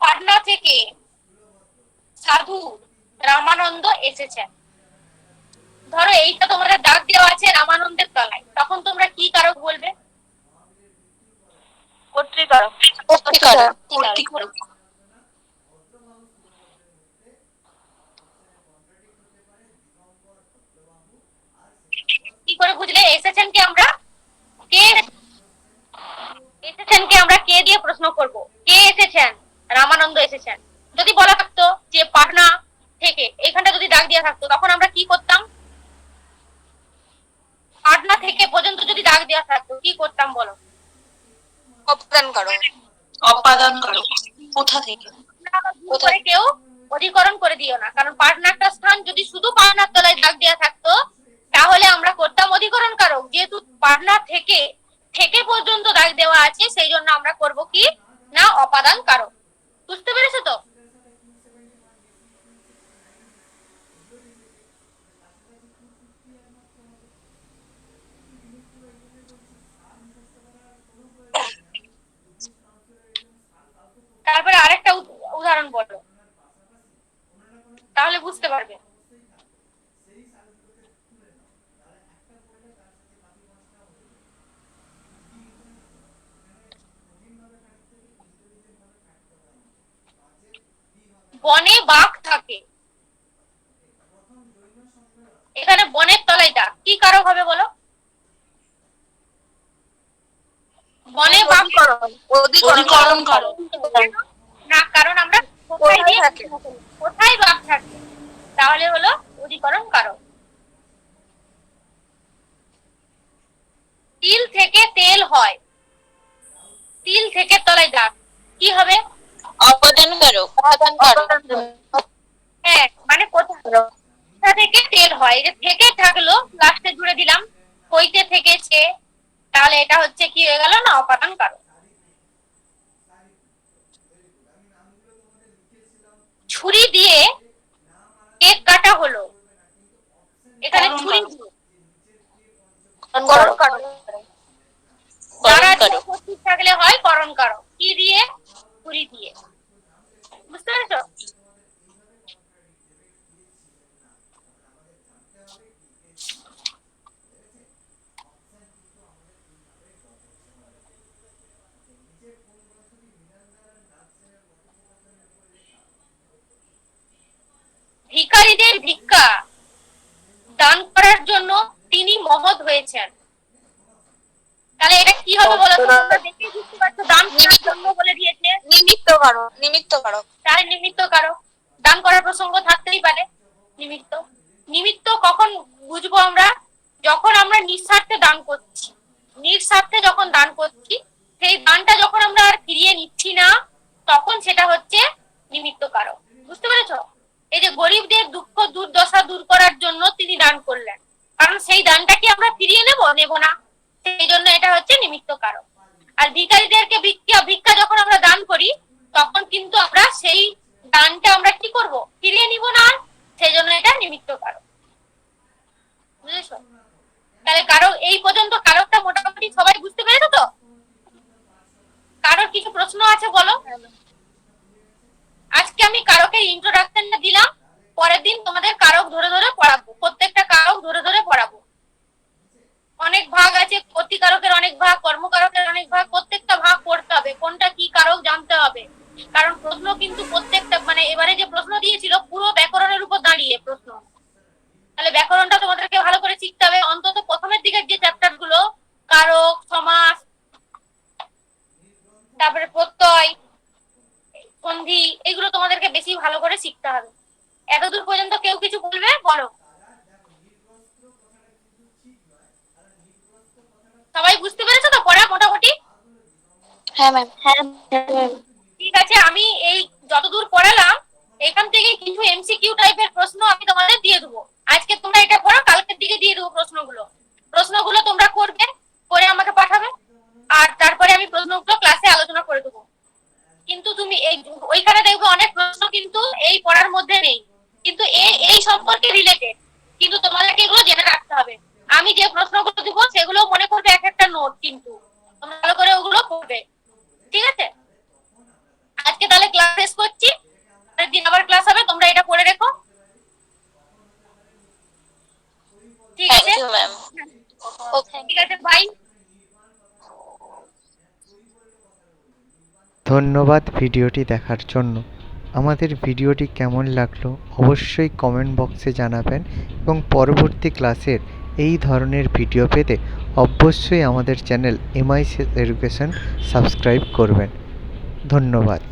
পাটনা থেকে সাধু রামানন্দ এসেছেন, ধরো এইটা তোমাদের দাগ দেওয়া আছে রামানন্দের তলায়, তখন তোমরা কি কারক বলবে? কর্তৃকারক। কর্তৃকারক। কি করে বুঝলে এসেছেন কে আমরা কে এসেছেন কে আমরা কে দিয়ে প্রশ্ন করব, কে এসেছেন? রামানন্দ এসেছেন। যদি বলা থাকতো যে পাটনা থেকে, এখানটা যদি দাগ দেওয়া থাকতো তখন আমরা কি করতাম? পাটনা থেকে পর্যন্ত যদি দাগ দেওয়া থাকতো কি করতাম বলো? অপাদান কারক। অপাদান কারক। কোথা থেকে? কোথায় কেউ অধিকরণ করে দিও না, কারণ পাটনা একটা স্থান, যদি শুধু পাটনার তলায় দাগ দেওয়া থাকতো তাহলে আমরা করতাম অধিকরণ কারক, যেহেতু পাটনা থেকে থেকে পর্যন্ত দাগ দেওয়া আছে সেই জন্য আমরা করব কি না অপাদান কারক। বুঝতে পেরেছো তো? তারপরে আরেকটা উদাহরণ বলো, তাহলে বুঝতে পারবে। বনে বাঘ থাকে, এখানে বনের তলায় দাগ, কি কারক হবে বলো? বনে বাঘ অধিকরণ করো। না, কারণ আমরা কোথায় দিয়ে কোথায় বাপ থাকে, তাহলে হলো অধিকরণ কারক। তিল থেকে তেল হয়, তিল থেকে তলায় দাগ, কি হবে? অপদান করো। হ্যাঁ, মানে কোথা থেকে তেল হয়, এই যে থেকে থাকলো লাস্টে জুড়ে দিলাম, হইতে থেকেছে, তাহলে এটা হচ্ছে কি হয়ে গেল না, অপাদান কারক। ছুরি দিয়ে কেক কাটা হলো, এখানে ছুরি উপস্থিত থাকলে হয় করণ কারক। কি দিয়ে? ছুরি দিয়ে। বুঝতে পেরেছো? ভিখারীদের ভিক্ষা দান করার জন্য তিনি মহৎ হয়েছেন, তাহলে এটা কি হবে বলো তো? তোমরা দেখেই বুঝতে পারছো, দান করার জন্য বলে দিয়েছে, নিমিত্ত করো। নিমিত্ত করো। তার নিমিত্ত কারো দান করার প্রসঙ্গ থাকতেই পারে। নিমিত্ত, নিমিত্ত কখন বুঝবো আমরা? যখন আমরা নিঃস্বার্থে দান করছি, নিঃস্বার্থে যখন দান করছি, সেই দানটা যখন আমরা আর ফিরিয়ে নিচ্ছি না, তখন সেটা হচ্ছে নিমিত্ত কারক। বুঝতে পেরেছো? এই যে গরিবদের দুঃখ দুর্দশা দূর করার জন্য তিনি দান করলেন, কারণ সেই দানটা কি আমরা ফিরিয়ে নেব না, সেই জন্য এটা হচ্ছে নিমিত্ত কারক। আর ভিখারীদেরকে ভিক্ষা যখন আমরা দান করি, তখন কিন্তু আমরা সেই দানটা আমরা কি করব? ফিরিয়ে নিব না, সেই জন্য এটা নিমিত্ত কারক। বুঝেছো? তাহলে কারক এই পর্যন্ত কারকটা মোটামুটি সবাই বুঝতে পেরেছো তো? কারোর কিছু প্রশ্ন আছে বলো? আজকে আমি কারকের ইন্ট্রোডাকশনটা দিলাম, পরের দিন তোমাদের কারক ধরে ধরে পড়াবো, প্রত্যেকটা কারক ধরে ধরে পড়াবো। অনেক ভাগ আছে, প্রতিকারকের অনেক ভাগ, কর্মকারকের অনেক ভাগ, প্রত্যেকটা ভাগ পড়তে হবে, কোনটা কি কারক জানতে হবে। কারণ প্রশ্ন কিন্তু প্রত্যেকটা, মানে এবারে যে প্রশ্ন দিয়েছিল পুরো ব্যাকরণের উপর দাঁড়িয়ে প্রশ্ন, তাহলে ব্যাকরণটা তোমাদেরকে ভালো করে শিখতে হবে। অন্তত প্রথমের দিকের যে চ্যাপ্টার গুলো, কারক, সমাস, তারপরে প্রত্যয়, সন্ধি, এগুলো তোমাদেরকে বেশি ভালো করে শিখতে হবে। এতদূর পর্যন্ত কেউ কিছু বলবে? বলো। সবাই বুঝতে পেরেছো তো পড়া মোটামুটি? হ্যাঁ ম্যাম। ঠিক আছে, আমি এই যতদূর পড়ালাম এখান থেকে কিছু এমসিকিউ টাইপের প্রশ্ন আমি তোমাদের দিয়ে দেবো। আজকে তোমরা এটা পড়ো, কালকের দিকে দিয়ে দেবো প্রশ্নগুলো তোমরা করবে, করে আমাকে পাঠাবে, আর তারপরে আমি প্রশ্নগুলো ক্লাসে আলোচনা করে দেবো। কিন্তু তুমি ওইখানে দেখবে অনেক প্রশ্ন কিন্তু এই পড়ার মধ্যে নেই, কিন্তু এই সম্পর্কে রিলেটেড, কিন্তু তোমাদেরকে এগুলো জেনে রাখতে হবে। আমি যে প্রশ্নগুলো দিব সেগুলো মনে করবে এক একটা নোট, কিন্তু তোমরা ভালো করে ওগুলো পড়বে। ঠিক আছে? আজকে তাহলে ক্লাস শেষ করছি, পরের দিন আবার ক্লাস হবে, তোমরা এটা পড়ে রেখো। ঠিক আছে ম্যাম। ঠিক আছে, বাই। ধন্যবাদ ভিডিওটি দেখার জন্য। আমাদের ভিডিওটি কেমন লাগলো অবশ্যই কমেন্ট বক্সে জানাবেন, এবং পরবর্তী ক্লাসের এই ধরনের ভিডিও পেতে অবশ্যই আমাদের চ্যানেল MICS এডুকেশন সাবস্ক্রাইব করবেন। ধন্যবাদ।